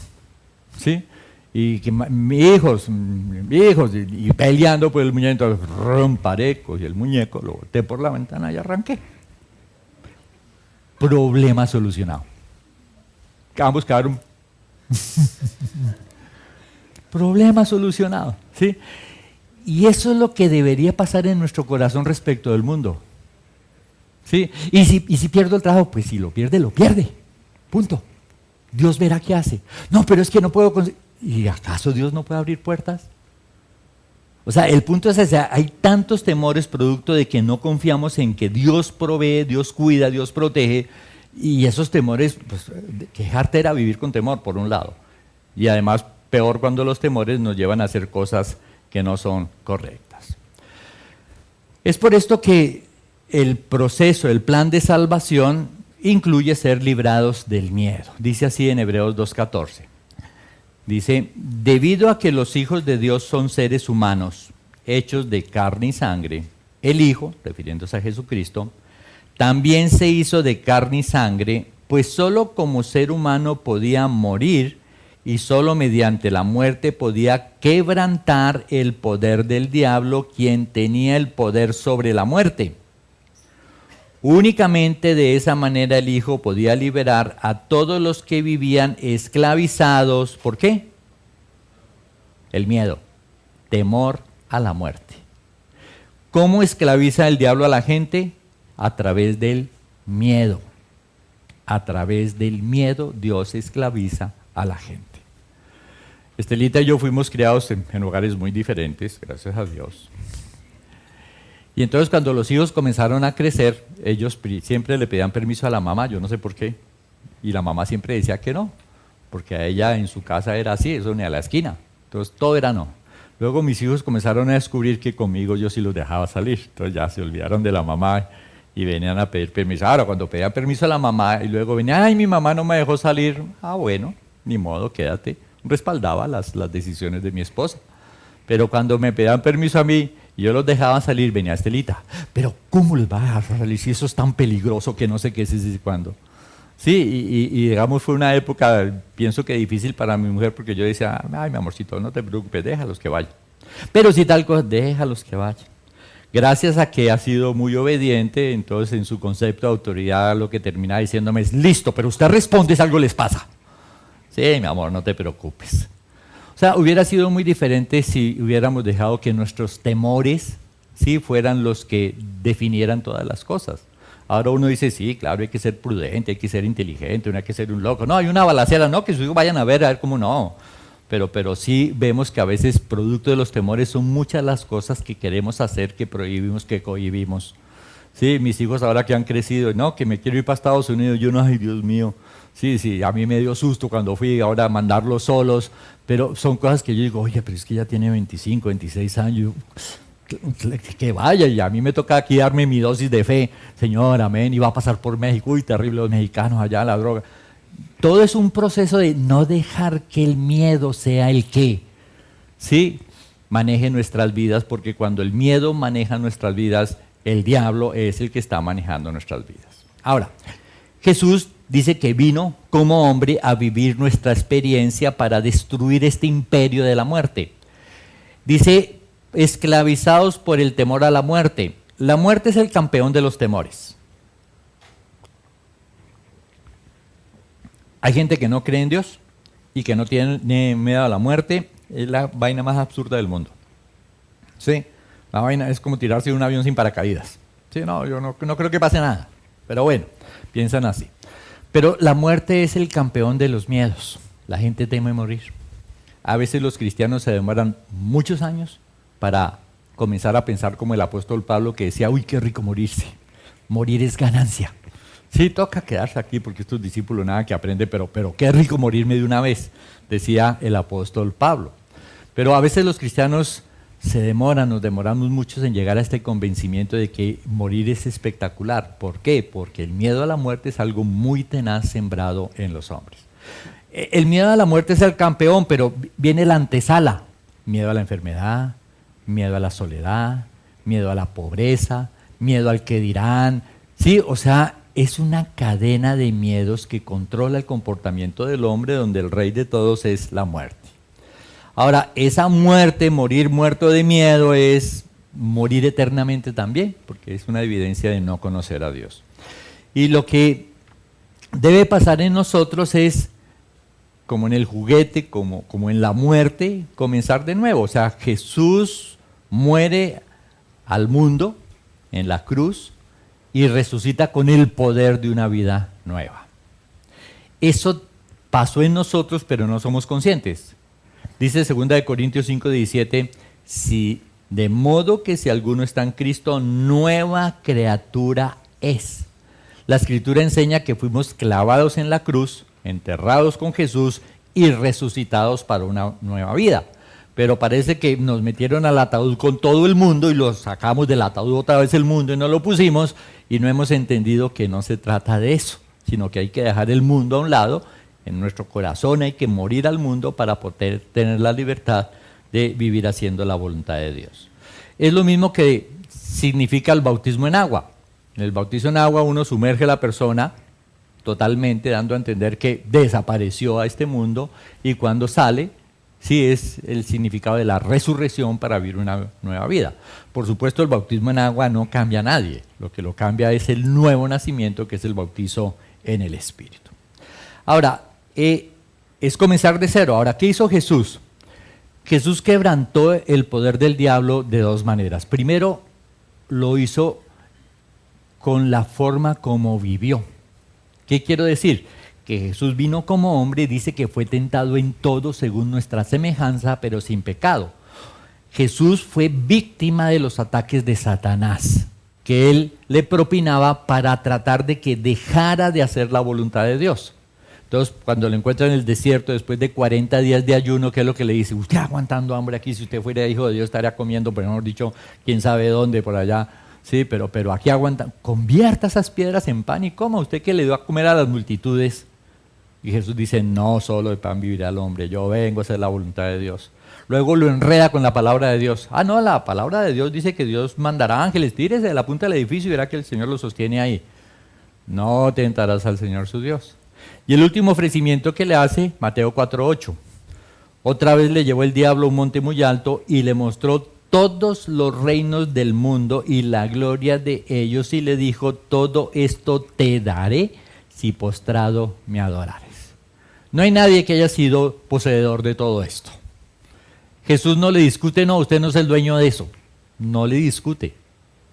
A: ¿sí? Y que hijos, y peleando por el muñeco, entonces paré, cogí el muñeco, lo boté por la ventana y arranqué. Problema solucionado. Ambos quedaron. Problema solucionado, ¿sí? Y eso es lo que debería pasar en nuestro corazón respecto del mundo. ¿Sí? Y si pierdo el trabajo, pues si lo pierde. Punto. Dios verá qué hace. No, pero es que no puedo conseguir. ¿Y acaso Dios no puede abrir puertas? O sea, el punto es ese, hay tantos temores producto de que no confiamos en que Dios provee, Dios cuida, Dios protege, y esos temores, pues, qué jartera vivir con temor, por un lado. Y además, peor cuando los temores nos llevan a hacer cosas que no son correctas. Es por esto que el proceso, el plan de salvación incluye ser librados del miedo. Dice así en Hebreos 2:14. Dice, debido a que los hijos de Dios son seres humanos, hechos de carne y sangre, el Hijo, refiriéndose a Jesucristo, también se hizo de carne y sangre, pues solo como ser humano podía morir y solo mediante la muerte podía quebrantar el poder del diablo, quien tenía el poder sobre la muerte. Únicamente de esa manera el Hijo podía liberar a todos los que vivían esclavizados. ¿Por qué? El miedo, temor a la muerte. ¿Cómo esclaviza el diablo a la gente? A través del miedo. A través del miedo Dios esclaviza a la gente. Estelita y yo fuimos criados en hogares muy diferentes, gracias a Dios. Y entonces cuando los hijos comenzaron a crecer, ellos siempre le pedían permiso a la mamá, yo no sé por qué, y la mamá siempre decía que no, porque a ella en su casa era así, eso ni a la esquina, entonces todo era no. Luego mis hijos comenzaron a descubrir que conmigo yo sí los dejaba salir, entonces ya se olvidaron de la mamá y venían a pedir permiso. Ahora cuando pedía permiso a la mamá y luego venía, ay, mi mamá no me dejó salir, bueno, ni modo, quédate, respaldaba las decisiones de mi esposa. Pero cuando me pedían permiso a mí y yo los dejaba salir, venía Estelita, pero ¿cómo les va a dejar salir si eso es tan peligroso que no sé qué es y cuándo? Sí, y digamos fue una época, pienso que difícil para mi mujer, porque yo decía, ay, mi amorcito, no te preocupes, déjalos que vayan. Pero si tal cosa, déjalos que vayan. Gracias a que ha sido muy obediente, entonces en su concepto de autoridad lo que termina diciéndome es, listo, pero usted responde si algo les pasa. Sí, mi amor, no te preocupes. O sea, hubiera sido muy diferente si hubiéramos dejado que nuestros temores, sí, fueran los que definieran todas las cosas. Ahora uno dice, sí, claro, hay que ser prudente, hay que ser inteligente, no hay que ser un loco. No, hay una balacera, no, que sus hijos vayan a ver cómo no. Pero sí vemos que a veces producto de los temores son muchas las cosas que queremos hacer, que prohibimos, que cohibimos. Sí, mis hijos ahora que han crecido, no, que me quiero ir para Estados Unidos, yo no, ay Dios mío. Sí, a mí me dio susto cuando fui ahora a mandarlos solos, pero son cosas que yo digo, oye, pero es que ya tiene 25, 26 años, que vaya, y a mí me toca aquí darme mi dosis de fe, Señor, amén, y va a pasar por México, uy, terrible los mexicanos allá, la droga. Todo es un proceso de no dejar que el miedo sea el que, sí, maneje nuestras vidas, porque cuando el miedo maneja nuestras vidas, el diablo es el que está manejando nuestras vidas. Ahora, Jesús dice que vino como hombre a vivir nuestra experiencia para destruir este imperio de la muerte. Dice, esclavizados por el temor a la muerte. La muerte es el campeón de los temores. Hay gente que no cree en Dios y que no tiene miedo a la muerte. Es la vaina más absurda del mundo. Sí, la vaina es como tirarse de un avión sin paracaídas. Sí, no, yo no creo que pase nada. Pero bueno, piensan así. Pero la muerte es el campeón de los miedos. La gente teme morir. A veces los cristianos se demoran muchos años para comenzar a pensar como el apóstol Pablo, que decía, uy, qué rico morirse. Morir es ganancia. Sí, toca quedarse aquí porque estos discípulos nada que aprenden, pero qué rico morirme de una vez, decía el apóstol Pablo. Pero a veces los cristianos nos demoramos mucho en llegar a este convencimiento de que morir es espectacular. ¿Por qué? Porque el miedo a la muerte es algo muy tenaz sembrado en los hombres. El miedo a la muerte es el campeón, pero viene la antesala. Miedo a la enfermedad, miedo a la soledad, miedo a la pobreza, miedo al que dirán. Sí, o sea, es una cadena de miedos que controla el comportamiento del hombre, donde el rey de todos es la muerte. Ahora, esa muerte, morir muerto de miedo, es morir eternamente también, porque es una evidencia de no conocer a Dios. Y lo que debe pasar en nosotros es, como en el juguete, como en la muerte, comenzar de nuevo. O sea, Jesús muere al mundo en la cruz y resucita con el poder de una vida nueva. Eso pasó en nosotros, pero no somos conscientes. Dice 2 Corintios 5:17, de modo que si alguno está en Cristo, nueva criatura es. La Escritura enseña que fuimos clavados en la cruz, enterrados con Jesús y resucitados para una nueva vida. Pero parece que nos metieron al ataúd con todo el mundo y lo sacamos del ataúd otra vez el mundo y no lo pusimos y no hemos entendido que no se trata de eso, sino que hay que dejar el mundo a un lado. En nuestro corazón hay que morir al mundo para poder tener la libertad de vivir haciendo la voluntad de Dios. Es lo mismo que significa el bautismo en agua. En el bautismo en agua uno sumerge a la persona totalmente, dando a entender que desapareció a este mundo, y cuando sale, sí es el significado de la resurrección para vivir una nueva vida. Por supuesto, el bautismo en agua no cambia a nadie. Lo que lo cambia es el nuevo nacimiento, que es el bautizo en el Espíritu. Ahora, es comenzar de cero. Ahora, ¿qué hizo Jesús? Jesús quebrantó el poder del diablo de dos maneras. Primero, lo hizo con la forma como vivió. ¿Qué quiero decir? Que Jesús vino como hombre y dice que fue tentado en todo según nuestra semejanza, pero sin pecado. Jesús fue víctima de los ataques de Satanás, que él le propinaba para tratar de que dejara de hacer la voluntad de Dios. Entonces, cuando lo encuentra en el desierto, después de 40 días de ayuno, ¿qué es lo que le dice? Usted aguantando hambre aquí, si usted fuera hijo de Dios estaría comiendo, pero mejor dicho, quién sabe dónde, por allá. Sí, pero aquí aguanta. Convierta esas piedras en pan y coma. Usted que le dio a comer a las multitudes. Y Jesús dice, no solo de pan vivirá el hombre, yo vengo a hacer la voluntad de Dios. Luego lo enreda con la palabra de Dios. Ah, no, la palabra de Dios dice que Dios mandará ángeles, tírese de la punta del edificio y verá que el Señor lo sostiene ahí. No tentarás al Señor su Dios. Y el último ofrecimiento que le hace, Mateo 4:8. Otra vez le llevó el diablo a un monte muy alto y le mostró todos los reinos del mundo y la gloria de ellos y le dijo, todo esto te daré si postrado me adorares. No hay nadie que haya sido poseedor de todo esto. Jesús no le discute, no, usted no es el dueño de eso. No le discute.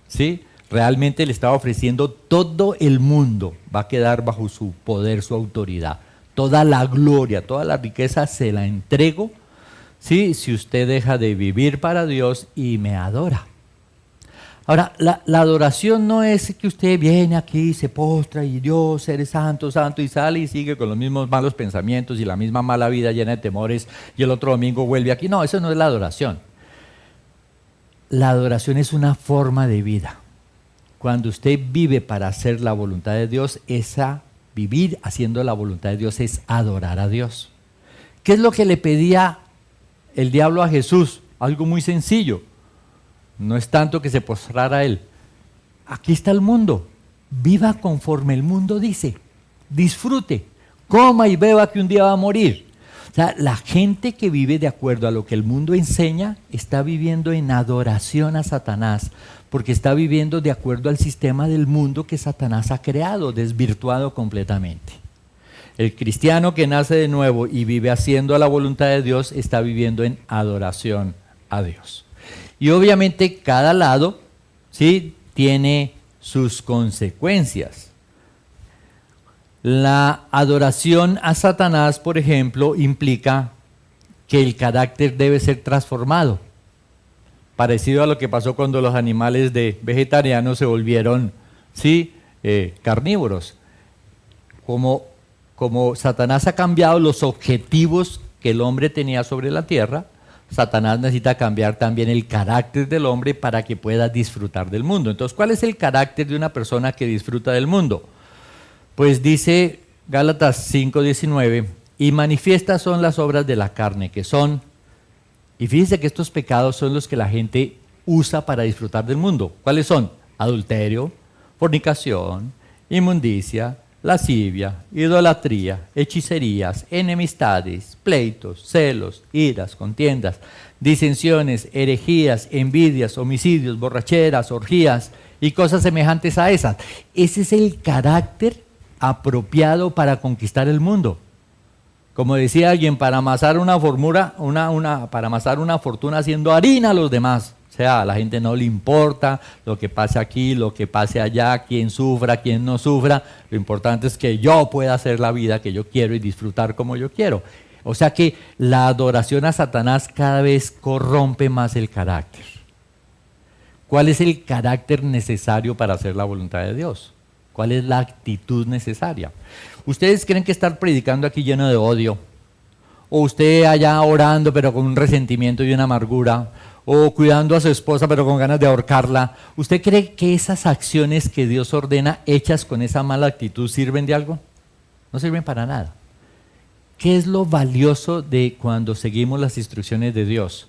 A: ¿Sí? Realmente le estaba ofreciendo todo el mundo. Va a quedar bajo su poder, su autoridad. Toda la gloria, toda la riqueza se la entrego, ¿sí? Si usted deja de vivir para Dios y me adora. Ahora, la adoración no es que usted viene aquí, se postra y Dios, eres santo, santo, y sale y sigue con los mismos malos pensamientos y la misma mala vida llena de temores y el otro domingo vuelve aquí. No, eso no es la adoración. La adoración es una forma de vida. Cuando usted vive para hacer la voluntad de Dios, vivir haciendo la voluntad de Dios es adorar a Dios. ¿Qué es lo que le pedía el diablo a Jesús? Algo muy sencillo. No es tanto que se postrara a él. Aquí está el mundo. Viva conforme el mundo dice. Disfrute. Coma y beba que un día va a morir. O sea, la gente que vive de acuerdo a lo que el mundo enseña está viviendo en adoración a Satanás, porque está viviendo de acuerdo al sistema del mundo que Satanás ha creado, desvirtuado completamente. El cristiano que nace de nuevo y vive haciendo la voluntad de Dios está viviendo en adoración a Dios. Y obviamente cada lado, ¿sí?, tiene sus consecuencias. La adoración a Satanás, por ejemplo, implica que el carácter debe ser transformado. Parecido a lo que pasó cuando los animales vegetarianos se volvieron, ¿sí?, carnívoros. Como Satanás ha cambiado los objetivos que el hombre tenía sobre la tierra, Satanás necesita cambiar también el carácter del hombre para que pueda disfrutar del mundo. Entonces, ¿cuál es el carácter de una persona que disfruta del mundo? Pues dice Gálatas 5:19, y manifiestas son las obras de la carne, que son, y fíjense que estos pecados son los que la gente usa para disfrutar del mundo. ¿Cuáles son? Adulterio, fornicación, inmundicia, lascivia, idolatría, hechicerías, enemistades, pleitos, celos, iras, contiendas, disensiones, herejías, envidias, homicidios, borracheras, orgías y cosas semejantes a esas. Ese es el carácter apropiado para conquistar el mundo. Como decía alguien, para amasar una fortuna haciendo harina a los demás. O sea, a la gente no le importa lo que pase aquí, lo que pase allá, quién sufra, quién no sufra. Lo importante es que yo pueda hacer la vida que yo quiero y disfrutar como yo quiero. O sea que la adoración a Satanás cada vez corrompe más el carácter. ¿Cuál es el carácter necesario para hacer la voluntad de Dios? ¿Cuál es la actitud necesaria? ¿Ustedes creen que estar predicando aquí lleno de odio o usted allá orando pero con un resentimiento y una amargura, o cuidando a su esposa pero con ganas de ahorcarla, ¿usted cree que esas acciones que Dios ordena hechas con esa mala actitud sirven de algo? No sirven para nada. ¿Qué es lo valioso de cuando seguimos las instrucciones de Dios?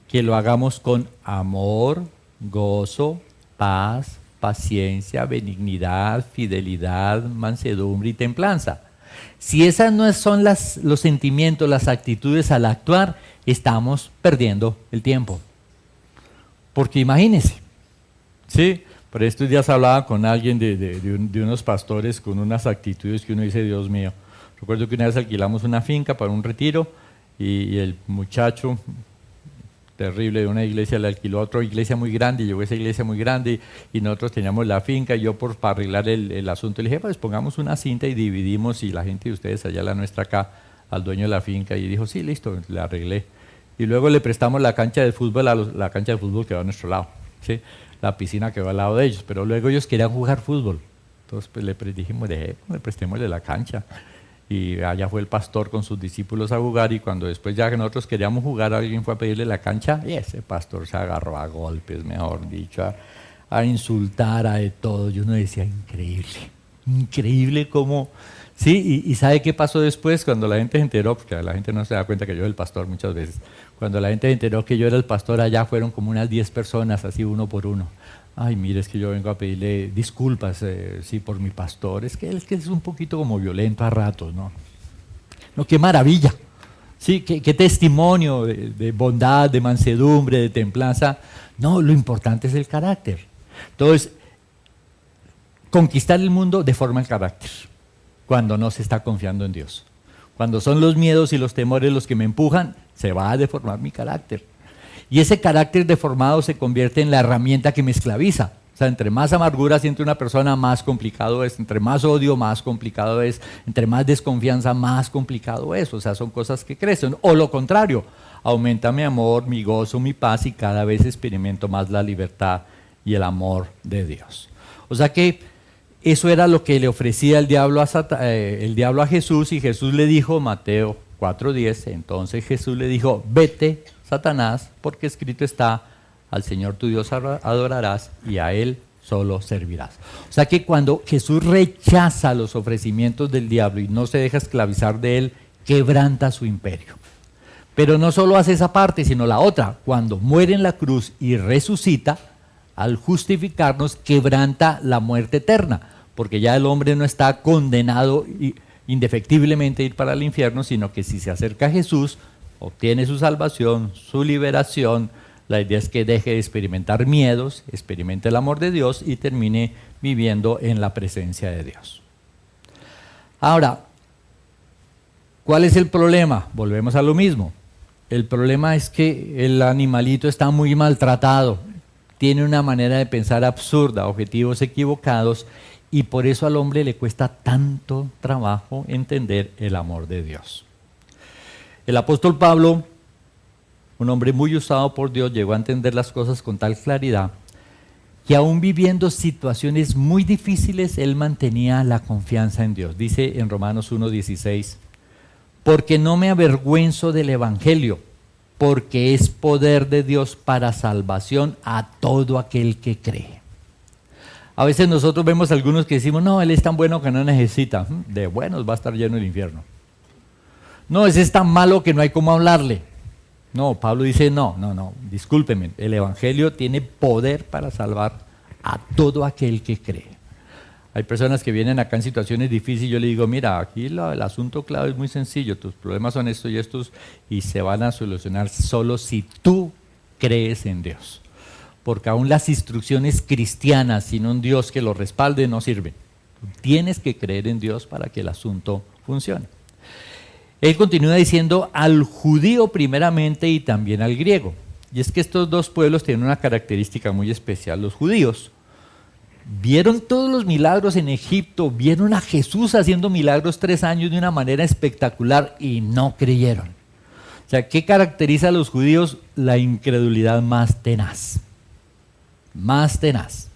A: Que lo hagamos con amor, gozo, paz, paciencia, benignidad, fidelidad, mansedumbre y templanza. Si esas no son los sentimientos, las actitudes al actuar, estamos perdiendo el tiempo. Porque imagínense, ¿sí? Por estos días hablaba con alguien de unos pastores con unas actitudes que uno dice, Dios mío. Recuerdo que una vez alquilamos una finca para un retiro y el muchacho terrible de una iglesia le alquiló a otra iglesia muy grande, y llegó a esa iglesia muy grande y nosotros teníamos la finca y yo para arreglar el asunto le dije, pues pongamos una cinta y dividimos y la gente de ustedes allá, la nuestra acá, al dueño de la finca, y dijo, sí, listo, le arreglé. Y luego le prestamos la cancha de fútbol, la cancha de fútbol que va a nuestro lado, ¿sí? La piscina que va al lado de ellos, pero luego ellos querían jugar fútbol. Entonces pues, le dijimos, prestémosle la cancha. Y allá fue el pastor con sus discípulos a jugar, y cuando después ya que nosotros queríamos jugar, alguien fue a pedirle la cancha, y ese pastor se agarró a golpes, mejor dicho, a insultar, a de todo. Y uno decía, increíble, increíble cómo... Sí, y ¿sabe qué pasó después? Cuando la gente se enteró, porque la gente no se da cuenta que yo era el pastor muchas veces, cuando la gente se enteró que yo era el pastor, allá fueron como unas 10 personas, así uno por uno. Ay, mire, es que yo vengo a pedirle disculpas, sí, por mi pastor. Es que es un poquito como violento a ratos, ¿no? No, qué maravilla. Sí, qué testimonio de bondad, de mansedumbre, de templanza. No, lo importante es el carácter. Entonces, conquistar el mundo deforma el carácter cuando no se está confiando en Dios. Cuando son los miedos y los temores los que me empujan, se va a deformar mi carácter. Y ese carácter deformado se convierte en la herramienta que me esclaviza. O sea, entre más amargura siente una persona, más complicado es. Entre más odio, más complicado es. Entre más desconfianza, más complicado es. O sea, son cosas que crecen. O lo contrario, aumenta mi amor, mi gozo, mi paz, y cada vez experimento más la libertad y el amor de Dios. O sea que eso era lo que le ofrecía el diablo a Jesús, y Jesús le dijo, Mateo 4:10, entonces Jesús le dijo, vete, Satanás, porque escrito está, al Señor tu Dios adorarás y a Él solo servirás. O sea que cuando Jesús rechaza los ofrecimientos del diablo y no se deja esclavizar de él, quebranta su imperio. Pero no solo hace esa parte, sino la otra. Cuando muere en la cruz y resucita, al justificarnos, quebranta la muerte eterna, porque ya el hombre no está condenado indefectiblemente a ir para el infierno, sino que si se acerca a Jesús, obtiene su salvación, su liberación. La idea es que deje de experimentar miedos, experimente el amor de Dios y termine viviendo en la presencia de Dios. Ahora, ¿cuál es el problema? Volvemos a lo mismo. El problema es que el animalito está muy maltratado, tiene una manera de pensar absurda, objetivos equivocados, y por eso al hombre le cuesta tanto trabajo entender el amor de Dios. El apóstol Pablo, un hombre muy usado por Dios, llegó a entender las cosas con tal claridad que aún viviendo situaciones muy difíciles, él mantenía la confianza en Dios. Dice en Romanos 1:16, porque no me avergüenzo del evangelio, porque es poder de Dios para salvación a todo aquel que cree. A veces nosotros vemos a algunos que decimos, no, él es tan bueno que no necesita. De buenos va a estar lleno el infierno. No, ese es tan malo que no hay cómo hablarle. No, Pablo dice, no, discúlpeme, el evangelio tiene poder para salvar a todo aquel que cree. Hay personas que vienen acá en situaciones difíciles y yo le digo, mira, aquí el asunto clave es muy sencillo, tus problemas son estos y estos y se van a solucionar solo si tú crees en Dios. Porque aún las instrucciones cristianas sin un Dios que lo respalde no sirven. Tú tienes que creer en Dios para que el asunto funcione. Él continúa diciendo al judío primeramente y también al griego. Y es que estos dos pueblos tienen una característica muy especial. Los judíos vieron todos los milagros en Egipto, vieron a Jesús haciendo milagros 3 años de una manera espectacular y no creyeron. O sea, ¿qué caracteriza a los judíos? La incredulidad más tenaz. Más tenaz.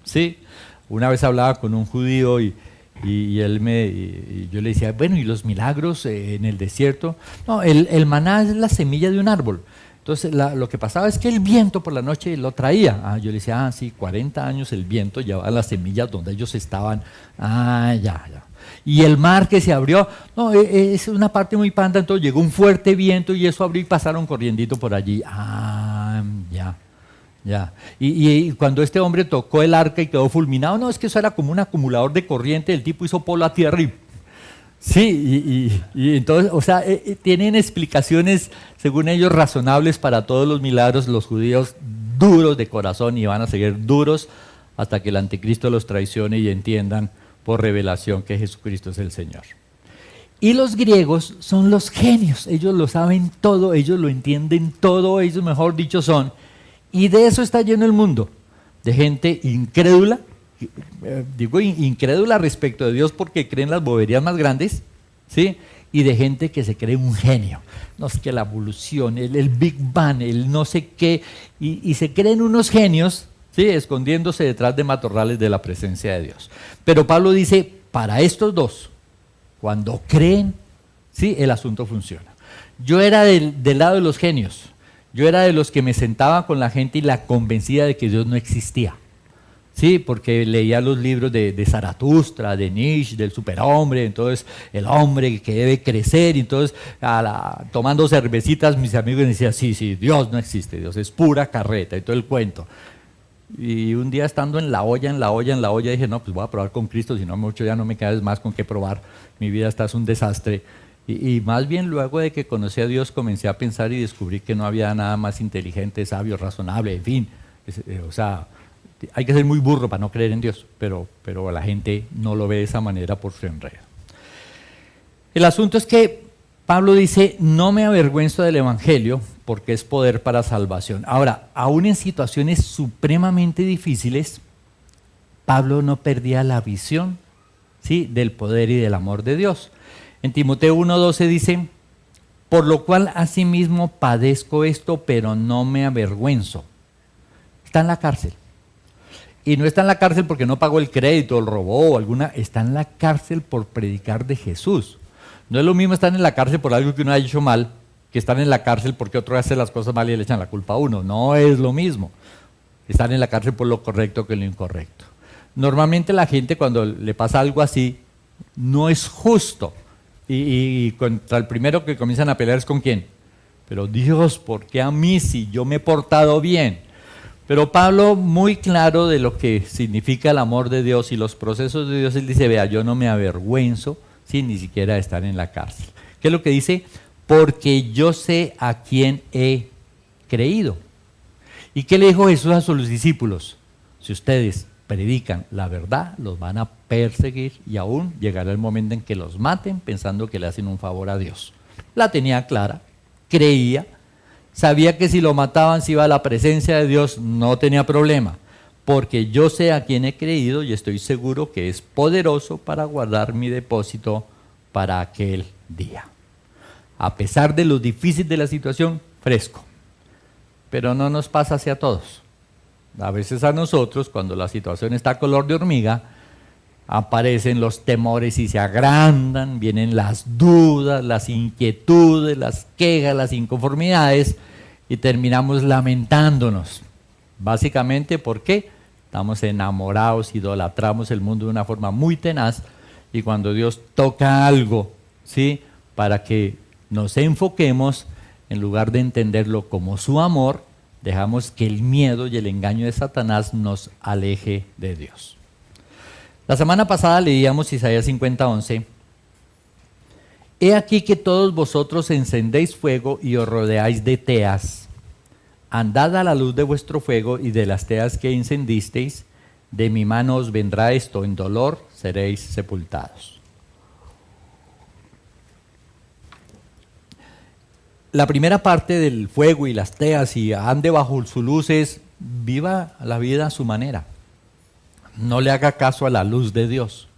A: ¿Sí? Una vez hablaba con un judío y y yo le decía, bueno, ¿y los milagros en el desierto? No, el maná es la semilla de un árbol. Entonces lo que pasaba es que el viento por la noche lo traía. Yo le decía, sí, 40 años el viento llevaba las semillas donde ellos estaban. Ya. Y el mar que se abrió, no, es una parte muy panda, entonces llegó un fuerte viento y eso abrió y pasaron corriendito por allí. Ya. Y cuando este hombre tocó el arca y quedó fulminado, no, es que eso era como un acumulador de corriente, el tipo hizo polo a tierra y... Sí, y entonces, o sea, tienen explicaciones, según ellos, razonables para todos los milagros, los judíos duros de corazón y van a seguir duros hasta que el anticristo los traicione y entiendan por revelación que Jesucristo es el Señor. Y los griegos son los genios, ellos lo saben todo, ellos lo entienden todo, ellos mejor dicho son, y de eso está lleno el mundo, de gente incrédula, digo incrédula respecto de Dios porque creen las boberías más grandes, ¿sí? Y de gente que se cree un genio, no es que la evolución, el Big Bang, el no sé qué, y se creen unos genios, ¿sí? Escondiéndose detrás de matorrales de la presencia de Dios. Pero Pablo dice, para estos dos, cuando creen, ¿sí? El asunto funciona. Yo era del lado de los genios, yo era de los que me sentaba con la gente y la convencía de que Dios no existía. Sí, porque leía los libros de Zaratustra, de Nietzsche, del superhombre, entonces el hombre que debe crecer, y entonces tomando cervecitas mis amigos me decían, sí, Dios no existe, Dios es pura carreta y todo el cuento. Y un día estando en la olla, dije, no, pues voy a probar con Cristo, si no mucho ya no me queda más con qué probar, mi vida está es un desastre. Y más bien luego de que conocí a Dios comencé a pensar y descubrí que no había nada más inteligente, sabio, razonable, en fin, o sea, hay que ser muy burro para no creer en Dios, pero la gente no lo ve de esa manera por su enredo. El asunto es que Pablo dice, no me avergüenzo del Evangelio porque es poder para salvación. Ahora, aún en situaciones supremamente difíciles, Pablo no perdía la visión, ¿sí? Del poder y del amor de Dios. En Timoteo 1:12 dice, por lo cual asimismo padezco esto, pero no me avergüenzo. Está en la cárcel. Y no está en la cárcel porque no pagó el crédito, el robó o alguna, está en la cárcel por predicar de Jesús. No es lo mismo estar en la cárcel por algo que uno ha hecho mal, que estar en la cárcel porque otro hace las cosas mal y le echan la culpa a uno. No es lo mismo. Estar en la cárcel por lo correcto que lo incorrecto. Normalmente la gente cuando le pasa algo así, no es justo. Y contra el primero que comienzan a pelear es con quién. Pero Dios, ¿por qué a mí si yo me he portado bien? Pero Pablo, muy claro de lo que significa el amor de Dios y los procesos de Dios, él dice, vea, yo no me avergüenzo, ¿sí? Ni siquiera de estar en la cárcel. ¿Qué es lo que dice? Porque yo sé a quién he creído. ¿Y qué le dijo Jesús a sus discípulos? Si ustedes predican la verdad, los van a perseguir y aún llegará el momento en que los maten pensando que le hacen un favor a Dios. La tenía clara, creía, sabía que si lo mataban, si iba a la presencia de Dios, no tenía problema, porque yo sé a quién he creído y estoy seguro que es poderoso para guardar mi depósito para aquel día. A pesar de lo difícil de la situación, fresco. Pero no nos pasa así a todos. A veces a nosotros, cuando la situación está color de hormiga, aparecen los temores y se agrandan, vienen las dudas, las inquietudes, las quejas, las inconformidades y terminamos lamentándonos. Básicamente, ¿por qué? Estamos enamorados, idolatramos el mundo de una forma muy tenaz y cuando Dios toca algo, ¿sí? Para que nos enfoquemos, en lugar de entenderlo como su amor, dejamos que el miedo y el engaño de Satanás nos aleje de Dios. La semana pasada leíamos Isaías 50:11. He aquí que todos vosotros encendéis fuego y os rodeáis de teas. Andad a la luz de vuestro fuego y de las teas que encendisteis, de mi mano os vendrá esto, en dolor seréis sepultados. La primera parte del fuego y las teas y ande bajo su luz es viva la vida a su manera. No le haga caso a la luz de Dios.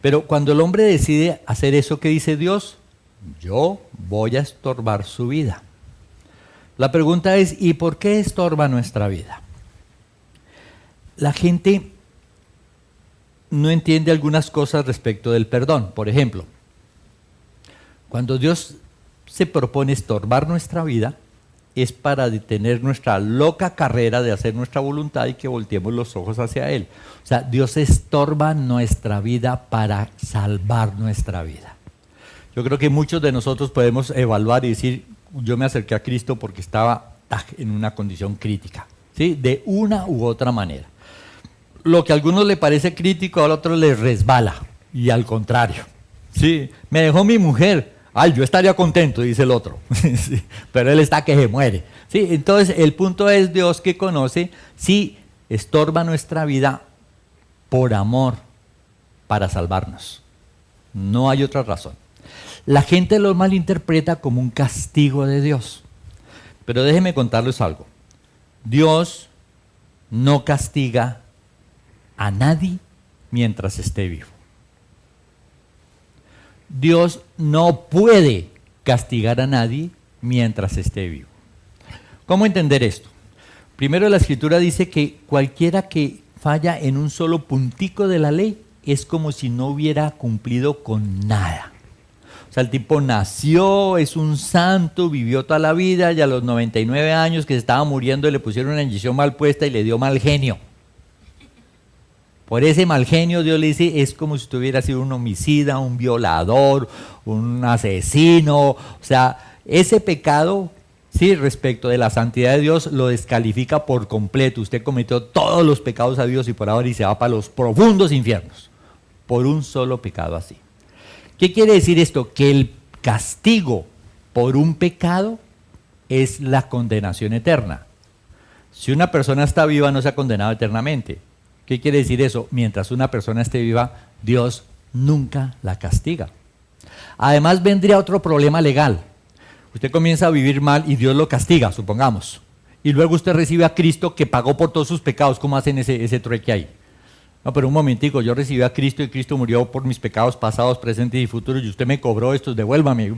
A: Pero cuando el hombre decide hacer eso que dice Dios, yo voy a estorbar su vida. La pregunta es, ¿y por qué estorba nuestra vida? La gente no entiende algunas cosas respecto del perdón. Por ejemplo, cuando Dios se propone estorbar nuestra vida, es para detener nuestra loca carrera de hacer nuestra voluntad y que volteemos los ojos hacia Él. O sea, Dios estorba nuestra vida para salvar nuestra vida. Yo creo que muchos de nosotros podemos evaluar y decir, yo me acerqué a Cristo porque estaba en una condición crítica, ¿sí? De una u otra manera. Lo que a algunos le parece crítico, a otros les resbala, y al contrario. ¿Sí? Me dejó mi mujer. Ay, yo estaría contento, dice el otro. Sí, pero él está que se muere. ¿Sí? Entonces, el punto es Dios que conoce si estorba nuestra vida por amor para salvarnos. No hay otra razón. La gente lo malinterpreta como un castigo de Dios. Pero déjenme contarles algo. Dios no castiga a nadie mientras esté vivo. Dios no puede castigar a nadie mientras esté vivo. ¿Cómo entender esto? Primero, la Escritura dice que cualquiera que falla en un solo puntico de la ley es como si no hubiera cumplido con nada. O sea, el tipo nació, es un santo, vivió toda la vida y a los 99 años que se estaba muriendo le pusieron una inyección mal puesta y le dio mal genio. Por ese mal genio Dios le dice, es como si tuviera sido un homicida, un violador, un asesino. O sea, ese pecado, sí, respecto de la santidad de Dios, lo descalifica por completo. Usted cometió todos los pecados a Dios y por ahora y se va para los profundos infiernos. Por un solo pecado así. ¿Qué quiere decir esto? Que el castigo por un pecado es la condenación eterna. Si una persona está viva, no se ha condenado eternamente. ¿Qué quiere decir eso? Mientras una persona esté viva, Dios nunca la castiga. Además, vendría otro problema legal. Usted comienza a vivir mal y Dios lo castiga, supongamos. Y luego usted recibe a Cristo que pagó por todos sus pecados. ¿Cómo hacen ese trueque ahí? No, pero un momentico, yo recibí a Cristo y Cristo murió por mis pecados pasados, presentes y futuros y usted me cobró estos, devuélvame. O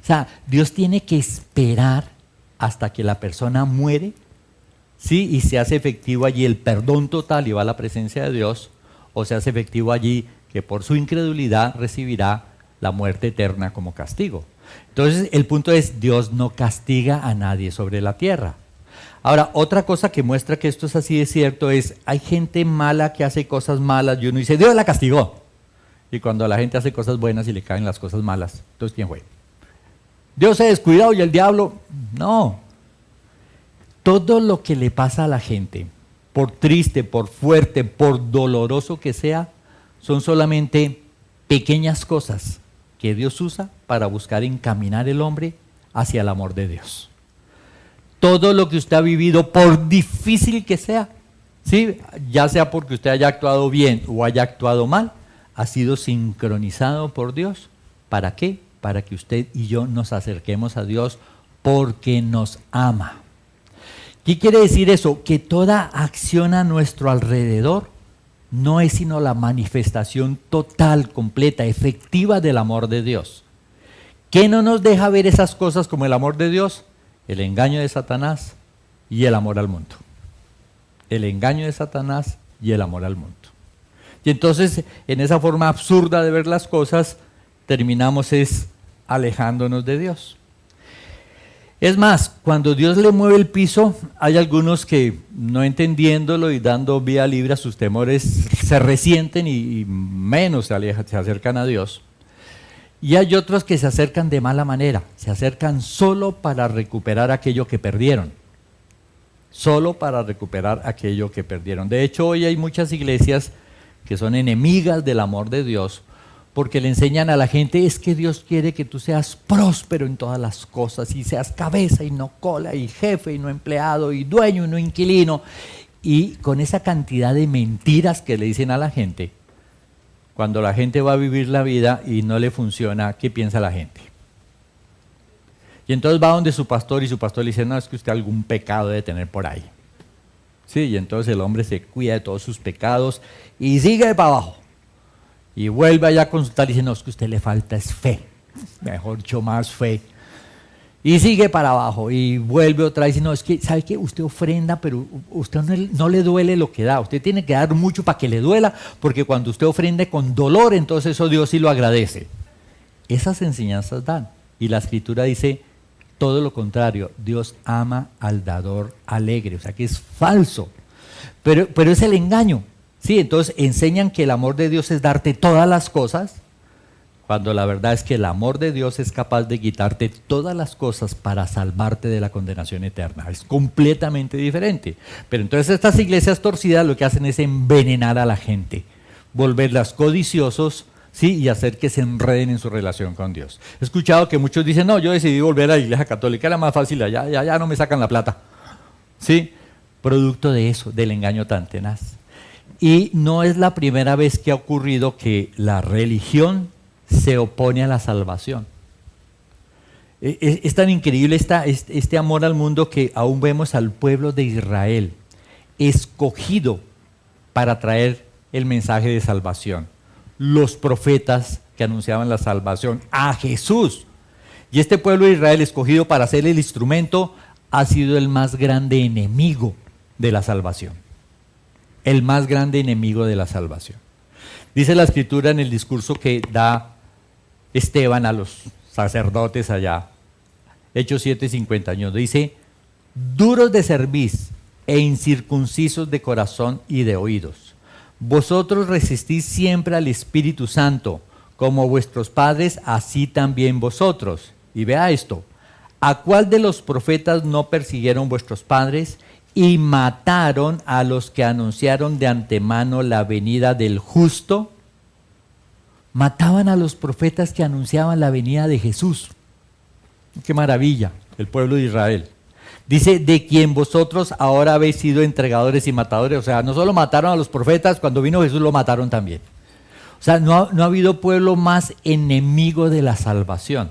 A: sea, Dios tiene que esperar hasta que la persona muere, ¿sí? Y se hace efectivo allí el perdón total y va a la presencia de Dios, o se hace efectivo allí que por su incredulidad recibirá la muerte eterna como castigo. Entonces, el punto es, Dios no castiga a nadie sobre la tierra. Ahora, otra cosa que muestra que esto es así de cierto es, hay gente mala que hace cosas malas y uno dice, Dios la castigó. Y cuando la gente hace cosas buenas y le caen las cosas malas, entonces ¿quién fue? Dios se ha descuidado y el diablo, no. Todo lo que le pasa a la gente, por triste, por fuerte, por doloroso que sea, son solamente pequeñas cosas que Dios usa para buscar encaminar el hombre hacia el amor de Dios. Todo lo que usted ha vivido, por difícil que sea, ¿sí? Ya sea porque usted haya actuado bien o haya actuado mal, ha sido sincronizado por Dios. ¿Para qué? Para que usted y yo nos acerquemos a Dios porque nos ama. ¿Qué quiere decir eso? Que toda acción a nuestro alrededor no es sino la manifestación total, completa, efectiva del amor de Dios. ¿Qué no nos deja ver esas cosas como el amor de Dios? El engaño de Satanás y el amor al mundo. El engaño de Satanás y el amor al mundo. Y entonces, en esa forma absurda de ver las cosas, terminamos alejándonos de Dios. Es más, cuando Dios le mueve el piso, hay algunos que, no entendiéndolo y dando vía libre a sus temores, se resienten y menos se acercan a Dios. Y hay otros que se acercan de mala manera, se acercan solo para recuperar aquello que perdieron. Solo para recuperar aquello que perdieron. De hecho, hoy hay muchas iglesias que son enemigas del amor de Dios, porque le enseñan a la gente, es que Dios quiere que tú seas próspero en todas las cosas, y seas cabeza y no cola, y jefe y no empleado, y dueño y no inquilino. Y con esa cantidad de mentiras que le dicen a la gente, cuando la gente va a vivir la vida y no le funciona, ¿qué piensa la gente? Y entonces va donde su pastor y su pastor le dice, no, es que usted algún pecado debe tener por ahí. Sí, y entonces el hombre se cuida de todos sus pecados y sigue para abajo. Y vuelve allá a consultar y dice, no, es que a usted le falta es fe, mejor dicho, más fe. Y sigue para abajo y vuelve otra vez y no, es que, ¿sabe qué? Usted ofrenda, pero usted no le duele lo que da. Usted tiene que dar mucho para que le duela, porque cuando usted ofrende con dolor, entonces eso Dios sí lo agradece. Esas enseñanzas dan. Y la Escritura dice todo lo contrario. Dios ama al dador alegre. O sea que es falso. Pero es el engaño. Sí, entonces enseñan que el amor de Dios es darte todas las cosas, cuando la verdad es que el amor de Dios es capaz de quitarte todas las cosas para salvarte de la condenación eterna. Es completamente diferente. Pero entonces estas iglesias torcidas lo que hacen es envenenar a la gente, volverlas codiciosos, ¿sí? Y hacer que se enreden en su relación con Dios. He escuchado que muchos dicen, no, yo decidí volver a la iglesia católica, era más fácil, ya no me sacan la plata. ¿Sí? Producto de eso, del engaño tan tenaz. Y no es la primera vez que ha ocurrido que la religión se opone a la salvación. Es tan increíble este amor al mundo que aún vemos al pueblo de Israel escogido para traer el mensaje de salvación. Los profetas que anunciaban la salvación, a Jesús. Y este pueblo de Israel escogido para ser el instrumento ha sido el más grande enemigo de la salvación. El más grande enemigo de la salvación. Dice la Escritura en el discurso que da Esteban a los sacerdotes allá, Hechos 7:51, dice, duros de cerviz e incircuncisos de corazón y de oídos, vosotros resistís siempre al Espíritu Santo, como vuestros padres, así también vosotros. Y vea esto, ¿a cuál de los profetas no persiguieron vuestros padres y mataron a los que anunciaron de antemano la venida del justo? Mataban a los profetas que anunciaban la venida de Jesús. ¡Qué maravilla! El pueblo de Israel. Dice, de quien vosotros ahora habéis sido entregadores y matadores. O sea, no solo mataron a los profetas, cuando vino Jesús lo mataron también. O sea, no ha habido pueblo más enemigo de la salvación.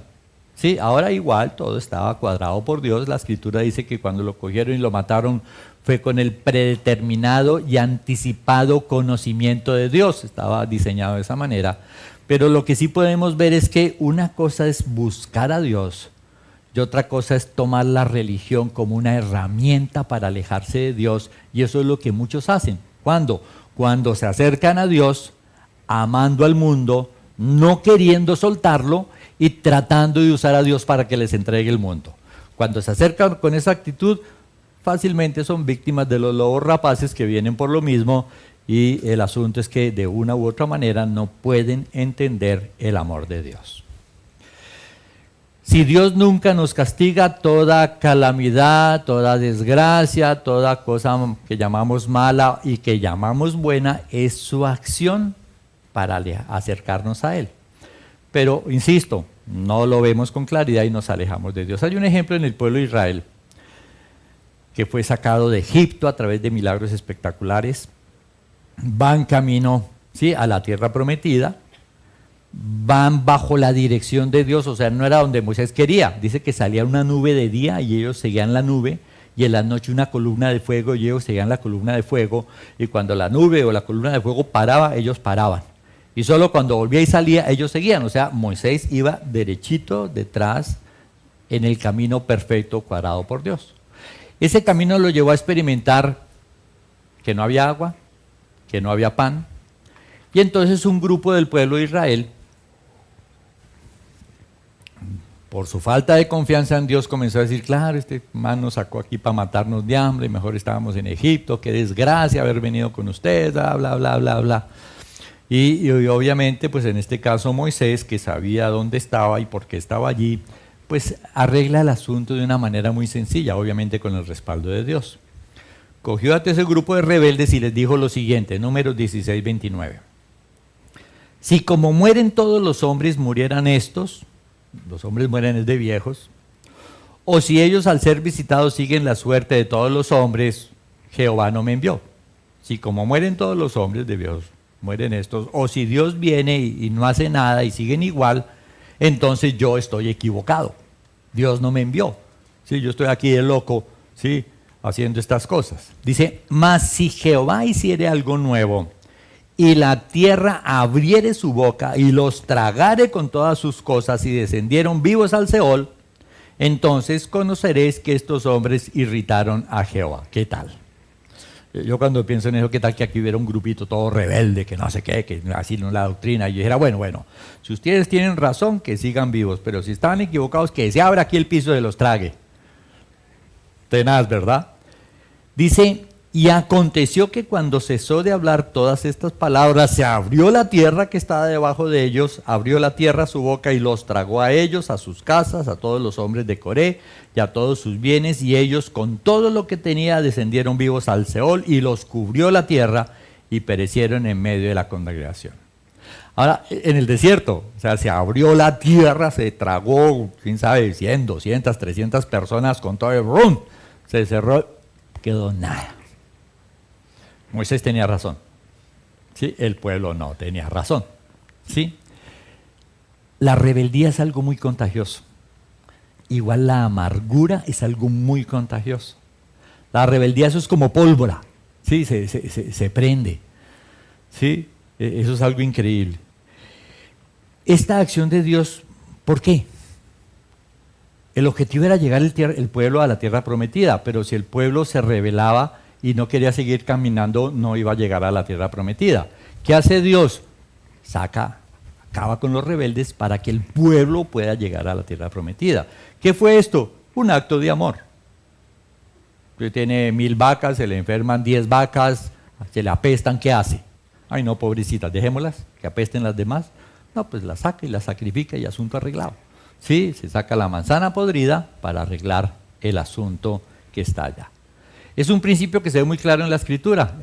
A: Sí, ahora igual todo estaba cuadrado por Dios. La Escritura dice que cuando lo cogieron y lo mataron fue con el predeterminado y anticipado conocimiento de Dios. Estaba diseñado de esa manera. Pero lo que sí podemos ver es que una cosa es buscar a Dios y otra cosa es tomar la religión como una herramienta para alejarse de Dios. Y eso es lo que muchos hacen. ¿Cuándo? Cuando se acercan a Dios, amando al mundo, no queriendo soltarlo y tratando de usar a Dios para que les entregue el mundo. Cuando se acercan con esa actitud, fácilmente son víctimas de los lobos rapaces que vienen por lo mismo, y el asunto es que de una u otra manera no pueden entender el amor de Dios. Si Dios nunca nos castiga, toda calamidad, toda desgracia, toda cosa que llamamos mala y que llamamos buena, es su acción para acercarnos a Él. Pero, insisto, no lo vemos con claridad y nos alejamos de Dios. Hay un ejemplo en el pueblo de Israel que fue sacado de Egipto a través de milagros espectaculares. Van camino, ¿sí?, a la tierra prometida, van bajo la dirección de Dios, o sea, no era donde Moisés quería. Dice que salía una nube de día y ellos seguían la nube, y en la noche una columna de fuego y ellos seguían la columna de fuego, y cuando la nube o la columna de fuego paraba, ellos paraban. Y solo cuando volvía y salía, ellos seguían. O sea, Moisés iba derechito detrás en el camino perfecto cuadrado por Dios. Ese camino lo llevó a experimentar que no había agua, que no había pan. Y entonces un grupo del pueblo de Israel, por su falta de confianza en Dios, comenzó a decir, claro, este man nos sacó aquí para matarnos de hambre, mejor estábamos en Egipto, qué desgracia haber venido con ustedes, bla, bla, bla, bla, bla. Y obviamente, pues en este caso Moisés, que sabía dónde estaba y por qué estaba allí, pues arregla el asunto de una manera muy sencilla, obviamente con el respaldo de Dios. Cogió a ese grupo de rebeldes y les dijo lo siguiente, Números 16:29. Si como mueren todos los hombres murieran estos, los hombres mueren de viejos, o si ellos al ser visitados siguen la suerte de todos los hombres, Jehová no me envió. Si como mueren todos los hombres de viejos, mueren estos, o si Dios viene y no hace nada y siguen igual, entonces yo estoy equivocado. Dios no me envió. Sí, yo estoy aquí de loco, sí, haciendo estas cosas. Dice, mas si Jehová hiciere algo nuevo y la tierra abriere su boca y los tragare con todas sus cosas y descendieron vivos al Seol, entonces conoceréis que estos hombres irritaron a Jehová. ¿Qué tal? Yo cuando pienso en eso, ¿qué tal que aquí hubiera un grupito todo rebelde, que no sé qué, que así no es la doctrina? Y yo dijera, bueno, si ustedes tienen razón, que sigan vivos, pero si estaban equivocados, que se abra aquí el piso de los trague. Tenaz, ¿verdad? Dice, y aconteció que cuando cesó de hablar todas estas palabras, se abrió la tierra que estaba debajo de ellos, abrió la tierra su boca y los tragó a ellos, a sus casas, a todos los hombres de Coré y a todos sus bienes, y ellos con todo lo que tenía descendieron vivos al Seol y los cubrió la tierra y perecieron en medio de la congregación. Ahora, en el desierto, o sea, se abrió la tierra, se tragó, quién sabe, 100, 200, 300 personas con todo el rum, se cerró, quedó nada. Moisés tenía razón, ¿sí? El pueblo no tenía razón, ¿sí? La rebeldía es algo muy contagioso. Igual la amargura es algo muy contagioso. La rebeldía, eso es como pólvora, ¿sí? Se prende, ¿sí? Eso es algo increíble. Esta acción de Dios, ¿por qué? El objetivo era llegar el pueblo a la tierra prometida, pero si el pueblo se rebelaba y no quería seguir caminando, no iba a llegar a la tierra prometida. ¿Qué hace Dios? Acaba con los rebeldes para que el pueblo pueda llegar a la tierra prometida. ¿Qué fue esto? Un acto de amor. Usted tiene 1000 vacas, se le enferman 10 vacas, se le apestan, ¿qué hace? Ay no, pobrecitas, dejémoslas, que apesten las demás. No, pues las saca y las sacrifica y asunto arreglado. Sí, se saca la manzana podrida para arreglar el asunto que está allá. Es un principio que se ve muy claro en la Escritura.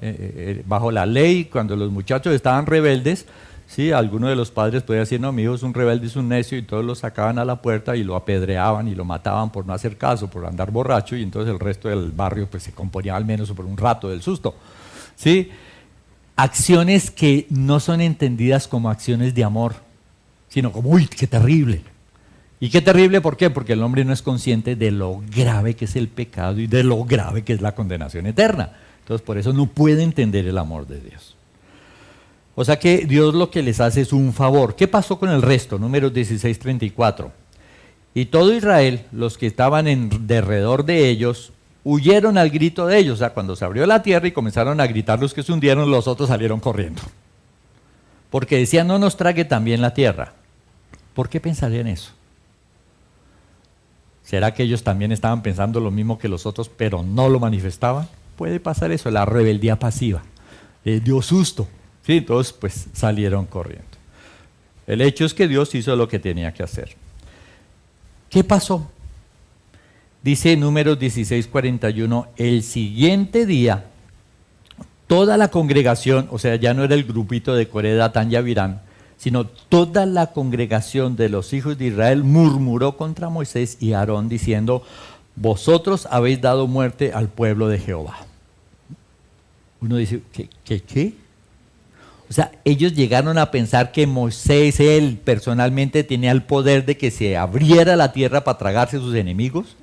A: Bajo la ley, cuando los muchachos estaban rebeldes, ¿sí? Alguno de los padres podía decir, no, mi hijo es un rebelde, es un necio, y todos lo sacaban a la puerta y lo apedreaban y lo mataban por no hacer caso, por andar borracho, y entonces el resto del barrio pues, se componía al menos por un rato del susto. ¿Sí? Acciones que no son entendidas como acciones de amor, sino como, uy, qué terrible. ¿Y qué terrible? ¿Por qué? Porque el hombre no es consciente de lo grave que es el pecado y de lo grave que es la condenación eterna. Entonces, por eso no puede entender el amor de Dios. O sea que Dios lo que les hace es un favor. ¿Qué pasó con el resto? Números 16:34. Y todo Israel, los que estaban derredor de ellos, huyeron al grito de ellos. O sea, cuando se abrió la tierra y comenzaron a gritar los que se hundieron, los otros salieron corriendo. Porque decían, no nos trague también la tierra. ¿Por qué pensarían eso? ¿Será que ellos también estaban pensando lo mismo que los otros, pero no lo manifestaban? Puede pasar eso, la rebeldía pasiva. Dio susto, ¿sí? Entonces, pues salieron corriendo. El hecho es que Dios hizo lo que tenía que hacer. ¿Qué pasó? Dice Números 16:41, el siguiente día, toda la congregación, o sea, ya no era el grupito de Coré, Datán y Abirán, sino toda la congregación de los hijos de Israel murmuró contra Moisés y Aarón diciendo, vosotros habéis dado muerte al pueblo de Jehová. Uno dice, ¿qué? O sea, ellos llegaron a pensar que Moisés, él personalmente tenía el poder de que se abriera la tierra para tragarse a sus enemigos.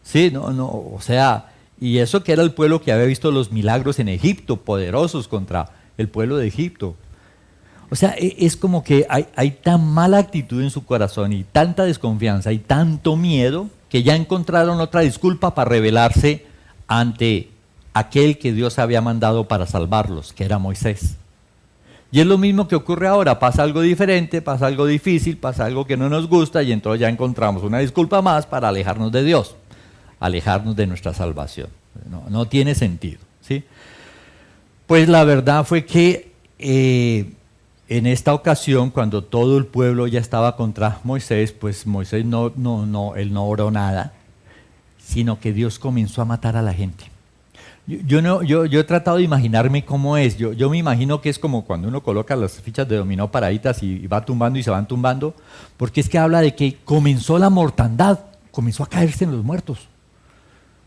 A: Sí, no, o sea, y eso que era el pueblo que había visto los milagros en Egipto, poderosos contra el pueblo de Egipto. O sea, es como que hay tan mala actitud en su corazón y tanta desconfianza y tanto miedo que ya encontraron otra disculpa para rebelarse ante aquel que Dios había mandado para salvarlos, que era Moisés. Y es lo mismo que ocurre ahora, pasa algo diferente, pasa algo difícil, pasa algo que no nos gusta y entonces ya encontramos una disculpa más para alejarnos de Dios, alejarnos de nuestra salvación. No tiene sentido, ¿sí? Pues la verdad fue que en esta ocasión, cuando todo el pueblo ya estaba contra Moisés, pues Moisés él no oró nada, sino que Dios comenzó a matar a la gente. Yo he tratado de imaginarme cómo es. Yo me imagino que es como cuando uno coloca las fichas de dominó paraditas y va tumbando y se van tumbando, porque es que habla de que comenzó la mortandad, comenzó a caerse en los muertos.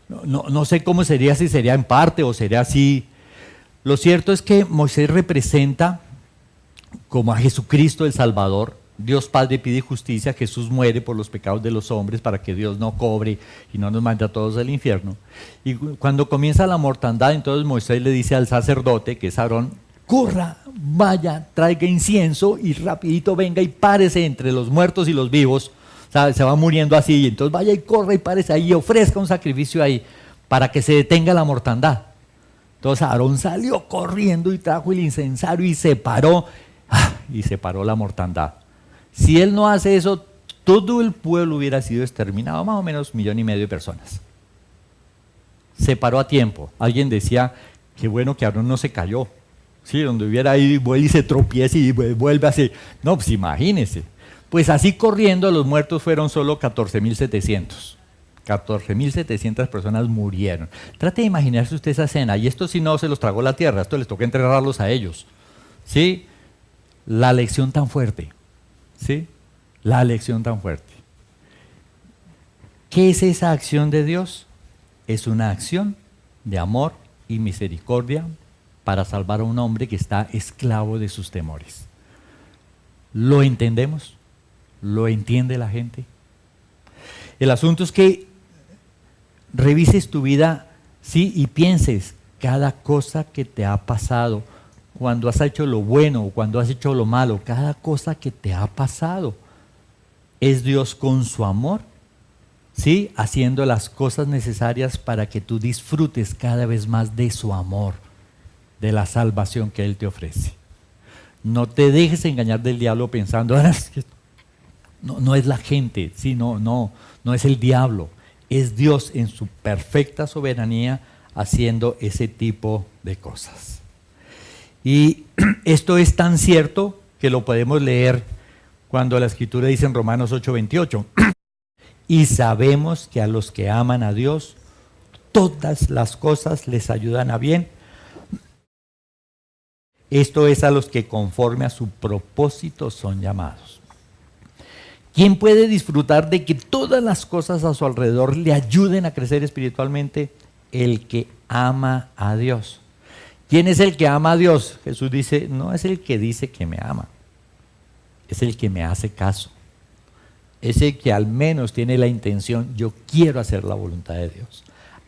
A: No sé cómo sería, si sería en parte o sería así. Lo cierto es que Moisés representa como a Jesucristo el Salvador. Dios Padre pide justicia, Jesús muere por los pecados de los hombres para que Dios no cobre y no nos mande a todos al infierno. Y cuando comienza la mortandad, entonces Moisés le dice al sacerdote, que es Aarón, corra, vaya, traiga incienso y rapidito venga y párese entre los muertos y los vivos, sea, se va muriendo así, y entonces vaya y corra y párese ahí y ofrezca un sacrificio ahí para que se detenga la mortandad. Entonces Aarón salió corriendo y trajo el incensario y separó la mortandad. Si él no hace eso, todo el pueblo hubiera sido exterminado, más o menos 1,5 millones de personas. Se paró a tiempo. Alguien decía, qué bueno que Aarón no se cayó. Sí, donde hubiera ido y vuelve y se tropieza y vuelve así. No, pues imagínense. Pues así corriendo, los muertos fueron solo 14,700. 14,700 personas murieron. Trate de imaginarse usted esa escena. Y esto sí no se los tragó la tierra, esto les toca enterrarlos a ellos. ¿Sí? La lección tan fuerte. ¿Sí? La lección tan fuerte. ¿Qué es esa acción de Dios? Es una acción de amor y misericordia para salvar a un hombre que está esclavo de sus temores. ¿Lo entendemos? ¿Lo entiende la gente? El asunto es que revises tu vida, sí, y pienses cada cosa que te ha pasado, cuando has hecho lo bueno o cuando has hecho lo malo, cada cosa que te ha pasado, es Dios con su amor, sí, haciendo las cosas necesarias para que tú disfrutes cada vez más de su amor, de la salvación que Él te ofrece. No te dejes engañar del diablo pensando, no es la gente, sí, no es el diablo, es Dios en su perfecta soberanía haciendo ese tipo de cosas. Y esto es tan cierto que lo podemos leer cuando la Escritura dice en Romanos 8:28, y sabemos que a los que aman a Dios, todas las cosas les ayudan a bien. Esto es a los que conforme a su propósito son llamados. ¿Quién puede disfrutar de que todas las cosas a su alrededor le ayuden a crecer espiritualmente? El que ama a Dios. ¿Quién es el que ama a Dios? Jesús dice, no es el que dice que me ama, es el que me hace caso. Es el que al menos tiene la intención, yo quiero hacer la voluntad de Dios.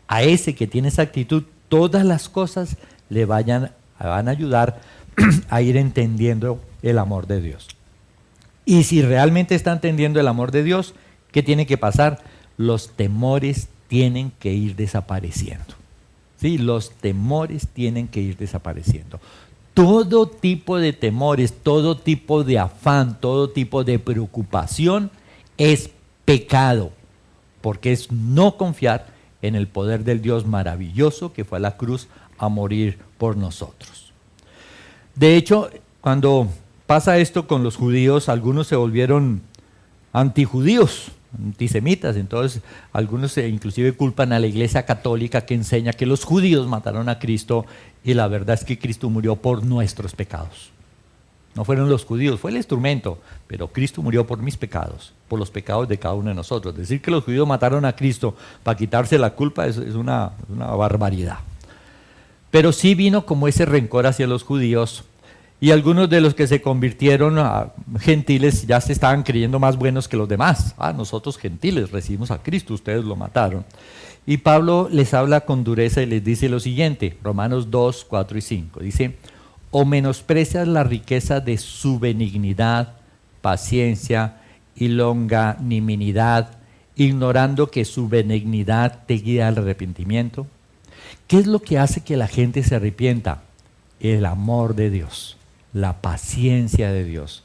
A: A ese que tiene esa actitud, todas las cosas le van a ayudar a ir entendiendo el amor de Dios. Y si realmente está entendiendo el amor de Dios, ¿qué tiene que pasar? Los temores tienen que ir desapareciendo. ¿Sí? Los temores tienen que ir desapareciendo. Todo tipo de temores, todo tipo de afán, todo tipo de preocupación es pecado, porque es no confiar en el poder del Dios maravilloso que fue a la cruz a morir por nosotros. De hecho, cuando pasa esto con los judíos, algunos se volvieron antijudíos, antisemitas, entonces algunos inclusive culpan a la Iglesia Católica que enseña que los judíos mataron a Cristo y la verdad es que Cristo murió por nuestros pecados. No fueron los judíos, fue el instrumento, pero Cristo murió por mis pecados, por los pecados de cada uno de nosotros. Decir que los judíos mataron a Cristo para quitarse la culpa es una barbaridad. Pero sí vino como ese rencor hacia los judíos y algunos de los que se convirtieron a gentiles ya se estaban creyendo más buenos que los demás. Nosotros gentiles recibimos a Cristo, ustedes lo mataron. Y Pablo les habla con dureza y les dice lo siguiente, Romanos 2, 4 y 5, dice, o menosprecias la riqueza de su benignidad, paciencia y longanimidad, ignorando que su benignidad te guía al arrepentimiento. ¿Qué es lo que hace que la gente se arrepienta? El amor de Dios, la paciencia de Dios,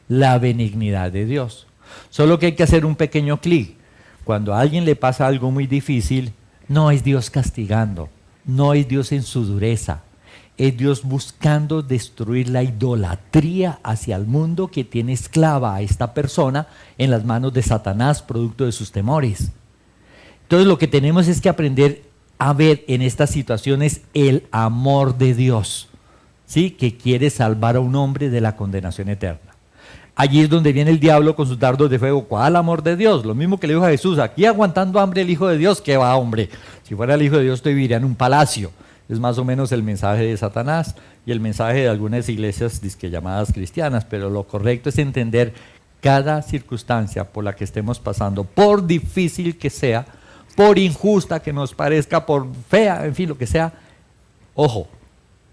A: la benignidad de Dios. Solo que hay que hacer un pequeño clic. Cuando a alguien le pasa algo muy difícil, no es Dios castigando, no es Dios en su dureza, es Dios buscando destruir la idolatría hacia el mundo que tiene esclava a esta persona en las manos de Satanás, producto de sus temores. Entonces lo que tenemos es que aprender a ver en estas situaciones el amor de Dios, ¿sí? Que quiere salvar a un hombre de la condenación eterna. Allí es donde viene el diablo con sus dardos de fuego. ¿Cuál amor de Dios? Lo mismo que le dijo a Jesús, aquí aguantando hambre el Hijo de Dios, ¿qué va, hombre? Si fuera el Hijo de Dios, te viviría en un palacio. Es más o menos el mensaje de Satanás y el mensaje de algunas iglesias disque llamadas cristianas, pero lo correcto es entender cada circunstancia por la que estemos pasando, por difícil que sea, por injusta que nos parezca, por fea, en fin, lo que sea. Ojo,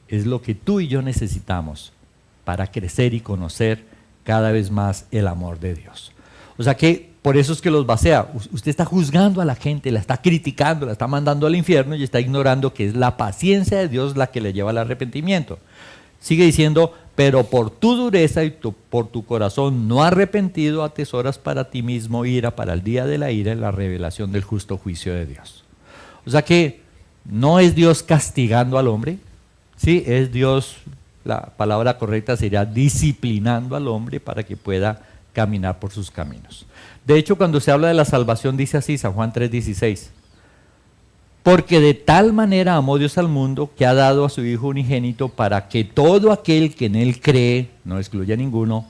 A: es lo que tú y yo necesitamos para crecer y conocer cada vez más el amor de Dios. O sea que por eso es que los vacía. Usted está juzgando a la gente, la está criticando, la está mandando al infierno y está ignorando que es la paciencia de Dios la que le lleva al arrepentimiento. Sigue diciendo, pero por tu dureza y por tu corazón no arrepentido atesoras para ti mismo ira para el día de la ira y la revelación del justo juicio de Dios. O sea que no es Dios castigando al hombre, sí, es Dios, la palabra correcta sería disciplinando al hombre para que pueda caminar por sus caminos. De hecho, cuando se habla de la salvación dice así, San Juan 3:16, porque de tal manera amó Dios al mundo que ha dado a su Hijo unigénito para que todo aquel que en Él cree, no excluya a ninguno,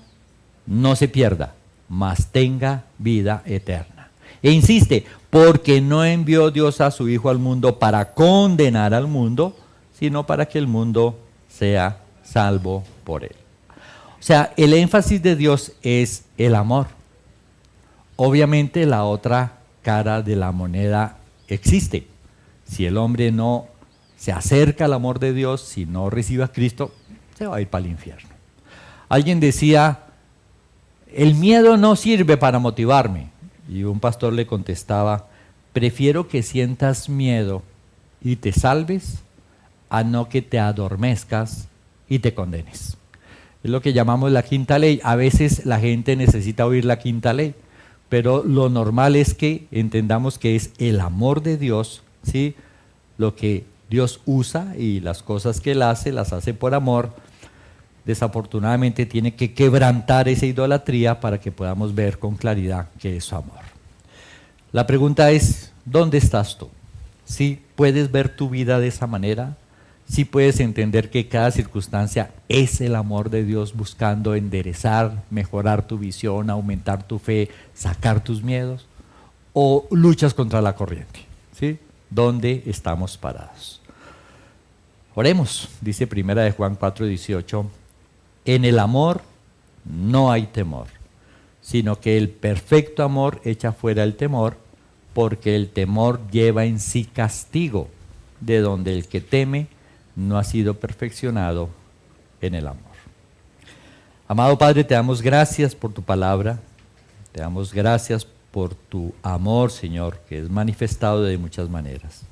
A: no se pierda, mas tenga vida eterna. E insiste, porque no envió Dios a su Hijo al mundo para condenar al mundo, sino para que el mundo sea salvo por Él. O sea, el énfasis de Dios es el amor. Obviamente la otra cara de la moneda existe. Si el hombre no se acerca al amor de Dios, si no recibe a Cristo, se va a ir para el infierno. Alguien decía, el miedo no sirve para motivarme. Y un pastor le contestaba, prefiero que sientas miedo y te salves a no que te adormezcas y te condenes. Es lo que llamamos la quinta ley. A veces la gente necesita oír la quinta ley, pero lo normal es que entendamos que es el amor de Dios, ¿sí? Lo que Dios usa y las cosas que Él hace, las hace por amor. Desafortunadamente tiene que quebrantar esa idolatría para que podamos ver con claridad que es su amor. La pregunta es, ¿dónde estás tú? ¿Sí puedes ver tu vida de esa manera? ¿Sí puedes entender que cada circunstancia es el amor de Dios buscando enderezar, mejorar tu visión, aumentar tu fe, sacar tus miedos? ¿O luchas contra la corriente? ¿Sí? ¿Dónde estamos parados? Oremos, dice 1 de Juan 4:18, en el amor no hay temor, sino que el perfecto amor echa fuera el temor, porque el temor lleva en sí castigo, de donde el que teme no ha sido perfeccionado en el amor. Amado Padre, te damos gracias por tu palabra, te damos gracias por tu amor, Señor, que es manifestado de muchas maneras.